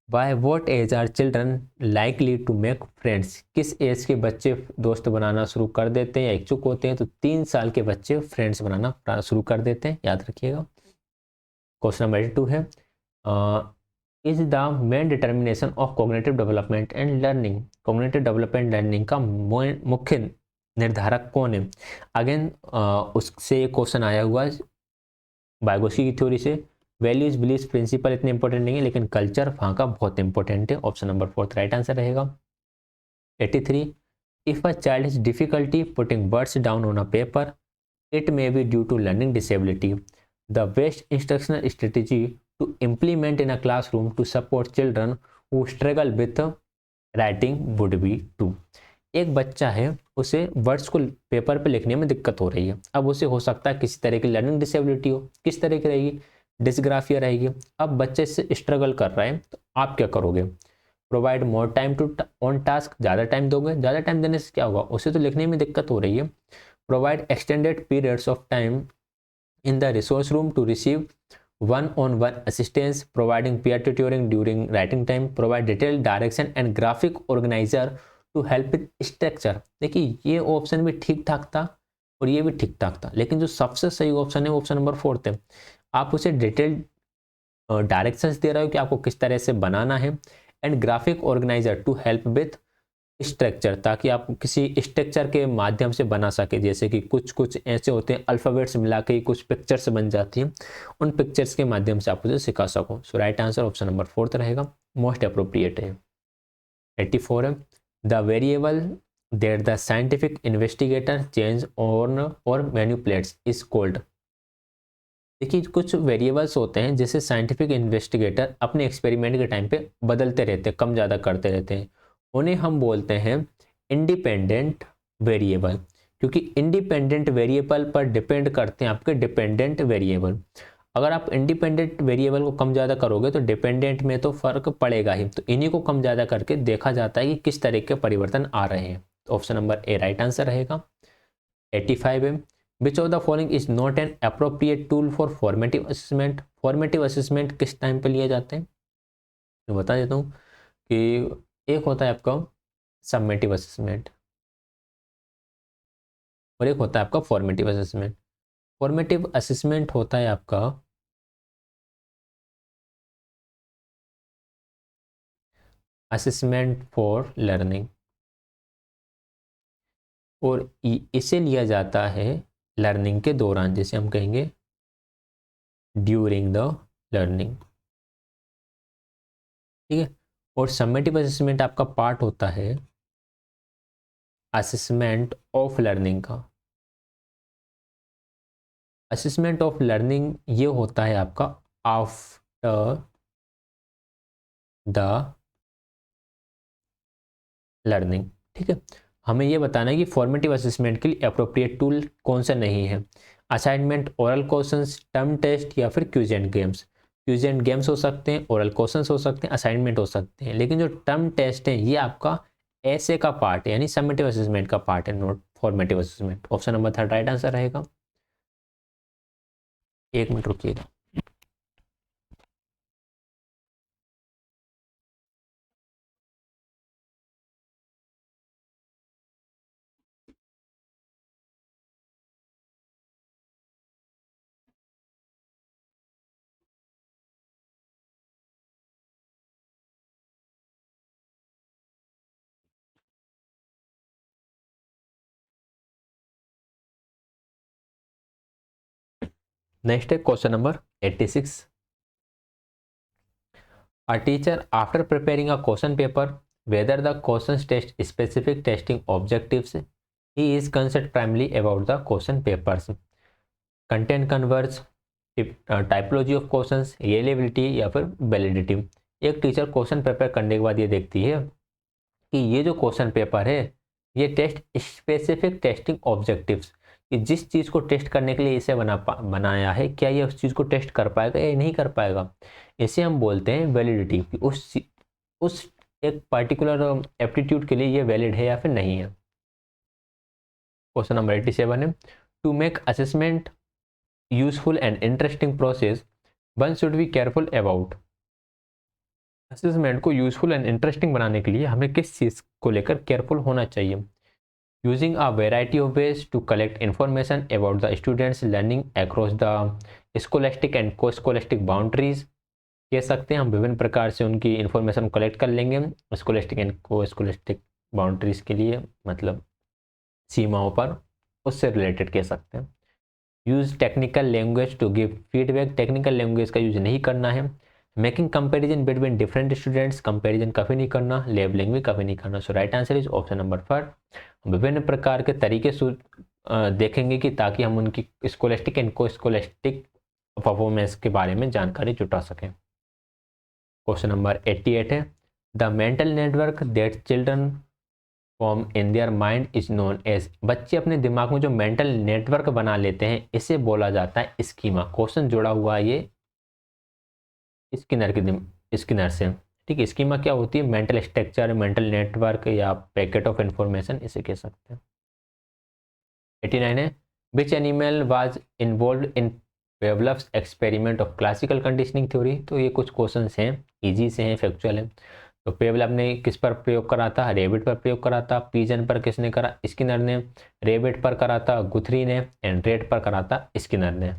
by what age are children likely to make friends, किस एज के बच्चे दोस्त बनाना शुरू कर देते हैं या इच्छुक होते हैं? तो 3 साल के बच्चे फ्रेंड्स बनाना शुरू कर देते हैं, याद रखिएगा। क्वेश्चन नंबर 82 है, is the main determination of cognitive development and learning, cognitive development learning का मुख्य निर्धारक कौन है? अगेन उससे क्वेश्चन आया हुआ बायोगोस्की की थ्योरी से। वैल्यूज बिलीव्स प्रिंसिपल इतने इंपॉर्टेंट नहीं है, लेकिन कल्चर वहाँ का बहुत इंपॉर्टेंट है। ऑप्शन नंबर 4 राइट आंसर रहेगा। 83, if a child has difficulty putting words down on a paper, it may be due to learning disability. The best instructional strategy to implement in a classroom to support children who struggle with writing would be to, एक बच्चा है, उसे words को paper पे लिखने में दिक्कत हो रही है। अब उसे हो सकता है किसी तरह की लर्निंग डिसेबिलिटी हो। किस तरह की रहेगी? डिसग्राफिया रहेगी। अब बच्चे इससे स्ट्रगल कर रहा है, तो आप क्या करोगे? Provide more time to on task, ज़्यादा टाइम दोगे। ज़्यादा टाइम देने से क्या होगा? उसे तो लिखने में दिक्कत हो रही है। Provide extended periods of time in the resource room to receive one-on-one assistance, providing peer tutoring during writing time, provide detailed direction and graphic organizer to help with structure। देखिए ये ऑप्शन भी ठीक ठाक था और ये भी ठीक ठाक था, लेकिन जो सबसे सही ऑप्शन है ऑप्शन नंबर 4 थे। आप उसे डिटेल्ड डायरेक्शंस दे रहे हो कि आपको किस तरह से बनाना है, and graphic organiser to help with structure, ताकि आप किसी स्ट्रक्चर के माध्यम से बना सके। जैसे कि कुछ कुछ ऐसे होते हैं अल्फ़ाबेट्स मिला के कुछ पिक्चर्स बन जाती हैं, उन पिक्चर्स के माध्यम से आप उसे सिखा सको। सो राइट आंसर ऑप्शन नंबर 4 रहेगा, मोस्ट अप्रोप्रिएट है। 84 है, the variable that the scientific investigator change on और मैनिपुलेट्स इज कॉल्ड। देखिए कुछ वेरिएबल्स होते हैं जिसे साइंटिफिक इन्वेस्टिगेटर अपने एक्सपेरिमेंट के टाइम पे बदलते रहते हैं, कम ज़्यादा करते रहते हैं। उन्हें हम बोलते हैं इंडिपेंडेंट वेरिएबल, क्योंकि इंडिपेंडेंट वेरिएबल पर डिपेंड करते हैं आपके डिपेंडेंट वेरिएबल। अगर आप इंडिपेंडेंट वेरिएबल को कम ज़्यादा करोगे तो डिपेंडेंट में तो फर्क पड़ेगा ही। तो इन्हीं को कम ज़्यादा करके देखा जाता है कि किस तरह के परिवर्तन आ रहे हैं। तो ऑप्शन नंबर ए राइट आंसर रहेगा। 85 है, which of the following is not an appropriate tool for formative assessment. Formative assessment किस टाइम पे लिए जाते हैं? मैं बता देता हूँ कि एक होता है आपका सबमेटिव असेसमेंट और एक होता है आपका फॉर्मेटिव असेसमेंट। फॉर्मेटिव असेसमेंट होता है आपका असेसमेंट फॉर लर्निंग, और इसे लिया जाता है लर्निंग के दौरान, जैसे हम कहेंगे ड्यूरिंग द लर्निंग। ठीक है। और सबमेटिव असेसमेंट आपका पार्ट होता है असेसमेंट ऑफ लर्निंग का। असेसमेंट ऑफ लर्निंग ये होता है आपका आफ्टर द लर्निंग। ठीक है। हमें ये बताना है कि फॉर्मेटिव असेसमेंट के लिए अप्रोप्रिएट टूल कौन सा नहीं है। Assignment, oral questions, term test या फिर quiz and games. Quiz and games हो सकते हैं, ओरल क्वेश्चंस हो सकते हैं, असाइनमेंट हो सकते हैं, लेकिन जो टर्म टेस्ट है ये आपका ऐसे का पार्ट है, यानी सबमेटिव असेसमेंट का पार्ट है, not formative assessment. Option number 3 right answer रहेगा। 1 मिनट रुकिएगा। नेक्स्ट है question number 86। A teacher, after preparing a question paper, whether the questions test specific testing objectives, he is concerned primarily about the question papers content, converts, typology of questions, reliability या फिर validity. एक teacher question paper करने के बाद ये देखती है कि ये जो क्वेश्चन पेपर है ये टेस्ट स्पेसिफिक टेस्टिंग ऑब्जेक्टिव्स, कि जिस चीज़ को टेस्ट करने के लिए इसे बनाया है, क्या ये उस चीज़ को टेस्ट कर पाएगा या नहीं कर पाएगा। इसे हम बोलते हैं वैलिडिटी, कि उस एक पर्टिकुलर एप्टीट्यूड के लिए ये वैलिड है या फिर नहीं है। क्वेश्चन नंबर 87 है, to make assessment useful and interesting process one should be careful about. Assessment को यूजफुल एंड इंटरेस्टिंग बनाने के लिए हमें किस चीज़ को लेकर केयरफुल होना चाहिए? Using a variety of ways to collect information about the students learning across the scholastic and co scholastic boundaries. कह सकते हैं हम विभिन्न प्रकार से उनकी इंफॉर्मेशन कलेक्ट कर लेंगे scholastic and co scholastic boundaries के लिए, मतलब सीमाओं पर, उससे रिलेटेड कह सकते हैं। Use technical language to give feedback, technical language का यूज नहीं करना है। Making comparison between different students, comparison कभी नहीं करना, लेबलिंग भी कभी नहीं करना। So right answer is option number 4। विभिन्न प्रकार के तरीके देखेंगे कि ताकि हम उनकी scholastic and co scholastic performance के बारे में जानकारी जुटा सकें। क्वेश्चन नंबर 88 है, the mental network that children form in their mind is known as. बच्चे अपने दिमाग में जो मेंटल नेटवर्क बना लेते हैं इसे बोला जाता है स्कीमा। क्वेश्चन जुड़ा हुआ है ये स्किनर से, ठीक है। स्कीमा क्या होती है? मेंटल स्ट्रक्चर, मेंटल नेटवर्क या पैकेट ऑफ इंफॉर्मेशन, इसे कह सकते हैं। 89 है, which animal was involve in Pavlov's experiment of classical conditioning theory. तो ये कुछ क्वेश्चन हैं, इजी से हैं, फैक्चुअल है। तो पेवलव ने किस पर प्रयोग करा था? रेबिट पर प्रयोग करा था। पीजन पर किसने करा? स्किनर ने। रेबिट पर करा था गुथरी ने, एंड रेट पर करा था स्किनर ने।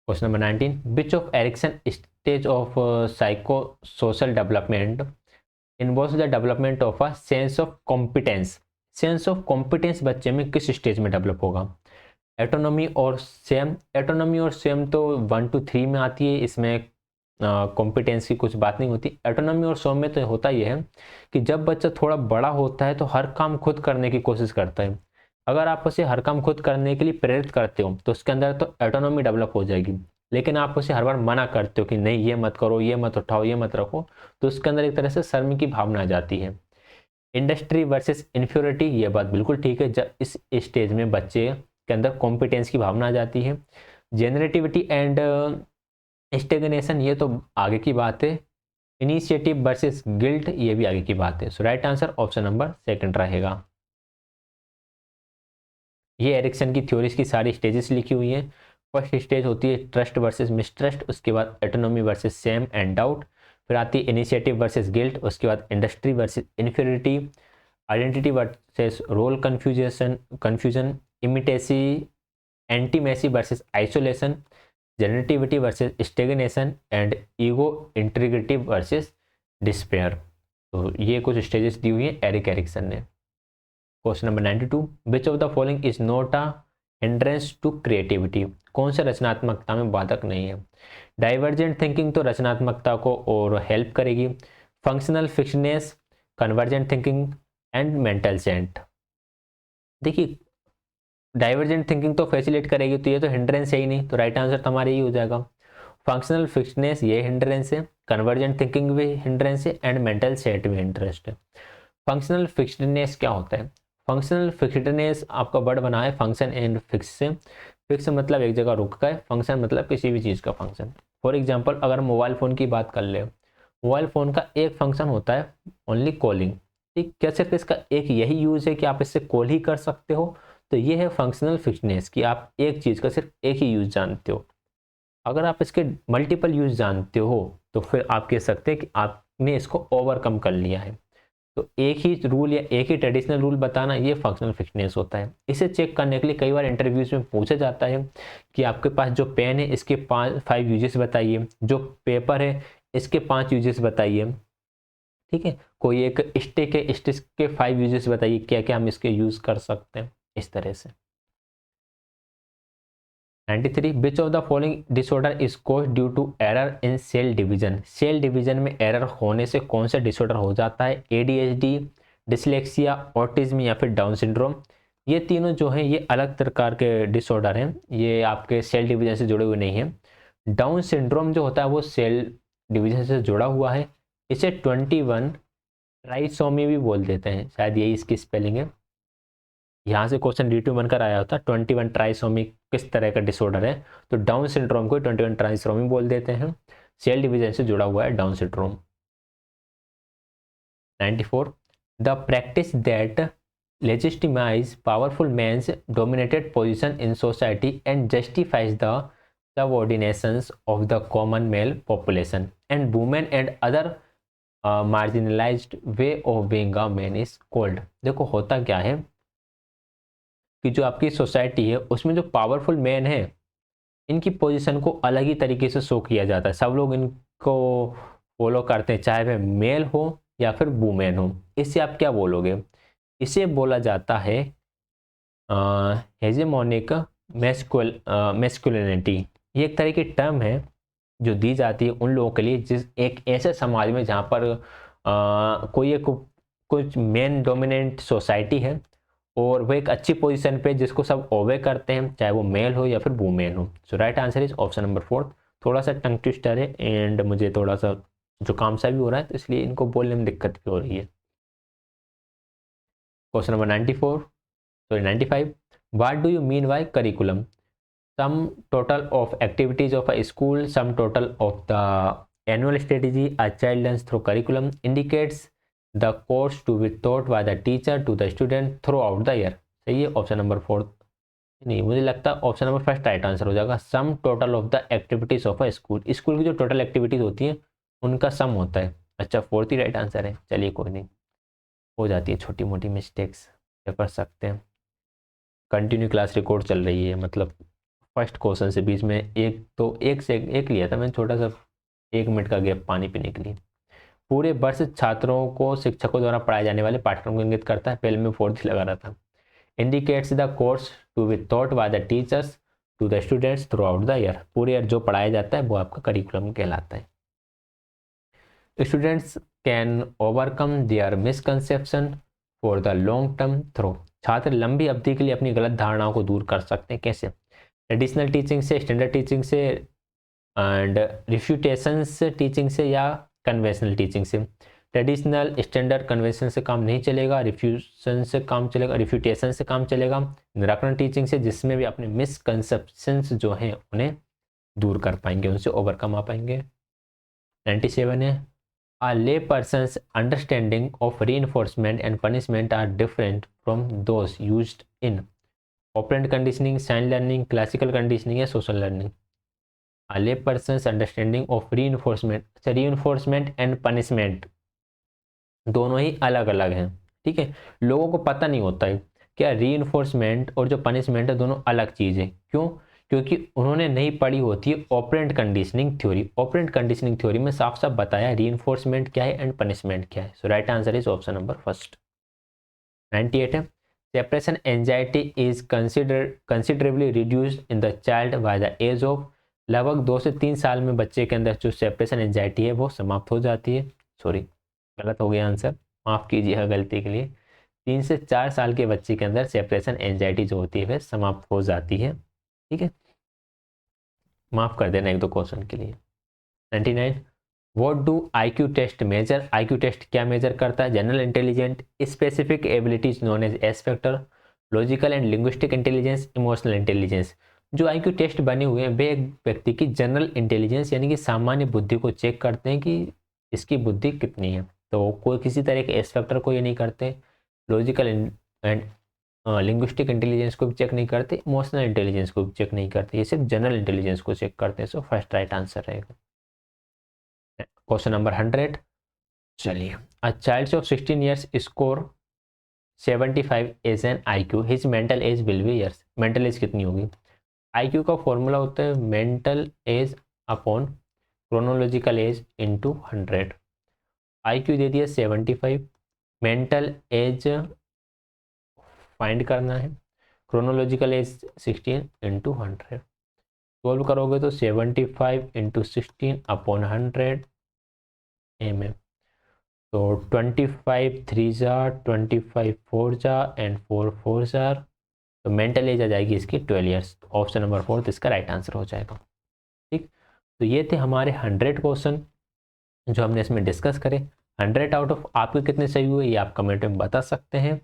Question number 19, which of Erikson stage of psycho social development involves the development of a sense of competence. Sense of competence बच्चे में किस स्टेज में डेवलप होगा? एटोनॉमी और सेम। एटोनॉमी और सेम तो 1 to 3 में आती है, इसमें कॉम्पिटेंस की कुछ बात नहीं होती। एटोनॉमी और सेम में तो होता ही है कि जब बच्चा थोड़ा बड़ा होता है तो हर काम खुद करने की कोशिश करता है। अगर आप उसे हर काम खुद करने के लिए प्रेरित करते हो तो उसके अंदर तो एटोनॉमी डेवलप हो जाएगी। लेकिन आप उसे हर बार मना करते हो कि नहीं ये मत करो, ये मत उठाओ, ये मत रखो, तो उसके अंदर एक तरह से शर्म की भावना आ जाती है। इंडस्ट्री वर्सेस इन्फ्योरिटी, ये बात बिल्कुल ठीक है। जब इस स्टेज में बच्चे के अंदर कॉम्पिटेंस की भावना आ जाती है। जेनरेटिविटी एंड स्टेगनेशन, ये तो आगे की बात है। इनिशिएटिव वर्सेस गिल्ट, ये भी आगे की बात है। So right answer option number 2 रहेगा। ये एरिक्सन की थ्योरीज की सारी स्टेजेस लिखी हुई हैं। फर्स्ट स्टेज होती है ट्रस्ट वर्सेस मिसट्रस्ट, उसके बाद autonomy versus shame and doubt, फिर आती है इनिशिएटिव वर्सेस गिल्ट, उसके बाद industry versus inferiority, identity versus role confusion, intimacy intimacy versus isolation, generativity versus stagnation and ego integrity versus despair. तो ये कुछ स्टेजेस दी हुई हैं एरिक एरिक्सन ने। क्वेश्चन नंबर 92, which of the following is not a hindrance to creativity. कौन सा रचनात्मकता में बाधक नहीं है? डाइवर्जेंट थिंकिंग तो रचनात्मकता को और हेल्प करेगी। Functional fixedness, convergent thinking and mental set. देखिए डाइवर्जेंट थिंकिंग तो फैसिलिटेट करेगी, तो ये तो हिंड्रेंस है ही नहीं, तो राइट आंसर तो हमारा यही हो जाएगा। फंक्शनल फिक्शनेस ये हिंड्रेंस है, कन्वर्जेंट थिंकिंग भी हिंड्रेंस है, एंड मेंटल सेट भी इंटरेस्ट है। फंक्शनल फिक्सडनेस क्या होता है? फंक्शनल फिक्सडनेस आपका वर्ड बना है फंक्शन एंड फिक्स से। फिक्स मतलब एक जगह रुक गए, फंक्शन मतलब किसी भी चीज़ का फंक्शन। फॉर एग्जांपल अगर मोबाइल फ़ोन की बात कर ले, मोबाइल फ़ोन का एक फंक्शन होता है ओनली कॉलिंग, ठीक। क्या सिर्फ इसका एक यही यूज़ है कि आप इससे कॉल ही कर सकते हो? तो ये है फंक्शनल फिक्सडनेस कि आप एक चीज़ का सिर्फ एक ही यूज़ जानते हो। अगर आप इसके मल्टीपल यूज़ जानते हो तो फिर आप कह सकते हैं कि आपने इसको ओवरकम कर लिया है। तो एक ही रूल या एक ही ट्रेडिशनल रूल बताना, ये फंक्शनल फिटनेस होता है। इसे चेक करने के लिए कई बार इंटरव्यूज में पूछा जाता है कि आपके पास जो पेन है इसके 5 यूजेस बताइए, जो पेपर है इसके 5 यूजेस बताइए, ठीक है। कोई एक स्टिक है, स्टिक के 5 यूजेस बताइए, क्या क्या हम इसके यूज़ कर सकते हैं, इस तरह से। 93, which of the following disorder is cause due to error in cell division. Cell division में एरर होने से कौन सा डिसऑर्डर हो जाता है? एडीएचडी, डिसलेक्सिया, ऑटिज्म या फिर डाउन सिंड्रोम। ये तीनों जो हैं ये अलग प्रकार के डिसऑर्डर हैं, ये आपके सेल डिवीजन से जुड़े हुए नहीं हैं। डाउन सिंड्रोम जो होता है वो सेल डिवीजन से जुड़ा हुआ है। इसे 21 ट्राइसोमी भी बोल देते हैं, शायद यही इसकी स्पेलिंग है। यहाँ से क्वेश्चन डी2 बनकर आया होता 21 ट्राइसोमी किस तरह का डिसऑर्डर है, तो डाउन सिंड्रोम को 21 ट्राइसोमी बोल देते हैं। सेल डिवीजन से जुड़ा हुआ है down syndrome. 94, the practice that legitimize powerful man's dominated position in society and justifies the subordinations of the common male population and women and other marginalized way of being a man is called। देखो होता क्या है कि जो आपकी society है उसमें जो पावरफुल मैन है इनकी पोजीशन को अलग ही तरीके से शो किया जाता है, सब लोग इनको फॉलो करते हैं चाहे वह मेल हो या फिर वुमेन हो। इससे आप क्या बोलोगे, इसे बोला जाता है हेजेमोनिक मैस्कुलिनिटी। ये एक तरह की टर्म है जो दी जाती है उन लोगों के लिए जिस एक ऐसे समाज में जहाँ पर कोई एक कुछ मेन डोमिनेंट सोसाइटी है और वो एक अच्छी पोजीशन पे जिसको सब ओवे करते हैं चाहे वो मेल हो या फिर वुमेन हो। So right answer is option number 4। थोड़ा सा टंग ट्विस्टर है एंड मुझे थोड़ा सा जुकाम सा भी हो रहा है तो इसलिए इनको बोलने में दिक्कत भी हो रही है। Question number 95, what do you mean by curriculum? Sum total of activities of a school, sum total of the annual strategy a child learns through curriculum, indicates the course to be taught by the teacher to the student throughout the year. सही है option number 4। नहीं, मुझे लगता है option number 1 right answer हो जाएगा। सम total of the activities of a school, school की जो टोटल एक्टिविटीज होती हैं उनका सम होता है। अच्छा 4th ही राइट आंसर है, चलिए कोई नहीं, हो जाती है छोटी मोटी मिस्टेक्स, कर सकते हैं। कंटिन्यू क्लास रिकॉर्ड चल रही है, मतलब फर्स्ट क्वेश्चन से बीच में एक लिया था मैंने छोटा सा 1 मिनट का गैप पानी पीने के लिए। पूरे वर्ष छात्रों को शिक्षकों द्वारा पढ़ाए जाने वाले पाठ्यक्रम को इंगित करता है, पहले में 4th लगा रहा था। Indicates the course to be taught by the teachers to the students throughout the year, पूरे ईयर जो पढ़ाया जाता है वो आपका करिकुलम कहलाता है। Students can overcome their misconception for the long term through, छात्र लंबी अवधि के लिए अपनी गलत धारणाओं को दूर कर सकते हैं। कैसे? ट्रेडिशनल टीचिंग से, स्टैंडर्ड टीचिंग से एंड रिफ्यूटेशंस टीचिंग से या कन्वेंशनल टीचिंग से। ट्रेडिशनल स्टैंडर्ड कन्वेंशन से काम नहीं चलेगा, रिफ्यूशन से काम चलेगा, रिफ्यूटेशन से काम चलेगा। निराकरण टीचिंग से जिसमें भी अपने मिसकंसेप्शंस जो हैं उन्हें दूर कर पाएंगे, उनसे ओवरकम आ पाएंगे। 97 है, A lay person's understanding of reinforcement and punishment are different from those used in operant conditioning, sign learning, classical conditioning या social learning। A lay person's understanding of reinforcement, अच्छा reinforcement and punishment दोनों ही अलग अलग हैं, ठीक है। लोगों को पता नहीं होता है क्या reinforcement और जो punishment है दोनों अलग चीज़ है। क्यों? क्योंकि उन्होंने नहीं पढ़ी होती है operant conditioning theory. Operant conditioning theory में साफ साफ बताया रीइंफोर्समेंट क्या है एंड पनिशमेंट क्या है। So right answer is option number 1। 98 है, separation anxiety is considerably reduced in the child by the age of, लगभग 2 से 3 साल में बच्चे के अंदर जो सेपरेशन एंजाइटी है वो समाप्त हो जाती है। सॉरी गलत हो गया आंसर, माफ़ कीजिएगा गलती के लिए। 3 से 4 साल के बच्चे के अंदर सेपरेशन एंजाइटी जो होती है वह समाप्त हो जाती है, ठीक है। माफ कर देना 1-2 क्वेश्चन के लिए। 99, what do IQ test measure? IQ test क्या मेजर करता है? General intelligent, specific abilities known as S factor, logical and linguistic intelligence, emotional intelligence. जो आईक्यू टेस्ट बने हुए हैं वे एक व्यक्ति की जनरल इंटेलिजेंस यानी कि सामान्य बुद्धि को चेक करते हैं कि इसकी बुद्धि कितनी है, तो कोई किसी तरह के एस फैक्टर को ये नहीं करते। लॉजिकल एंड लिंग्विस्टिक इंटेलिजेंस को भी चेक नहीं करते, इमोशनल इंटेलिजेंस को भी चेक नहीं करते, ये सिर्फ जनरल इंटेलिजेंस को चेक करते हैं। सो फर्स्ट राइट आंसर रहेगा। क्वेश्चन नंबर 100, चलिए। A child of 16 years score 75 as an IQ, his mental age will be years. Mental age कितनी होगी? IQ का फॉर्मूला होता है mental age upon chronological age into 100। IQ दे दिया 75, mental as find करना है, क्रोनोलॉजिकल एज 16 इंटू 100। सोल्व करोगे तो 75 इंटू 16 अपॉन 100 mm, तो 25 3 जार, 25 4 जार एंड 4 4 जार, तो मेंटल एज आ जाएगी इसकी 12 ईयर्स। ऑप्शन नंबर 4 इसका राइट आंसर हो जाएगा, ठीक। तो ये थे हमारे 100 क्वेश्चन जो हमने इसमें डिस्कस करे। 100 आउट ऑफ आपके कितने सही हुए ये आप कमेंट में बता सकते हैं।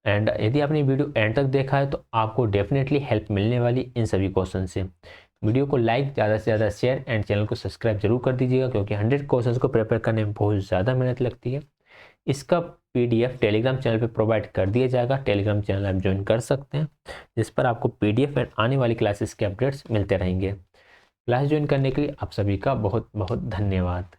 एंड यदि आपने वीडियो एंड तक देखा है तो आपको डेफिनेटली हेल्प मिलने वाली इन सभी क्वेश्चन से। वीडियो को लाइक, ज़्यादा से ज़्यादा शेयर एंड चैनल को सब्सक्राइब जरूर कर दीजिएगा क्योंकि 100 क्वेश्चंस को प्रिपेयर करने में बहुत ज़्यादा मेहनत लगती है। इसका PDF टेलीग्राम चैनल पे प्रोवाइड कर दिया जाएगा, टेलीग्राम चैनल आप ज्वाइन कर सकते हैं जिस पर आपको PDF एंड आने वाली क्लासेस के अपडेट्स मिलते रहेंगे। क्लास ज्वाइन करने के लिए आप सभी का बहुत बहुत धन्यवाद।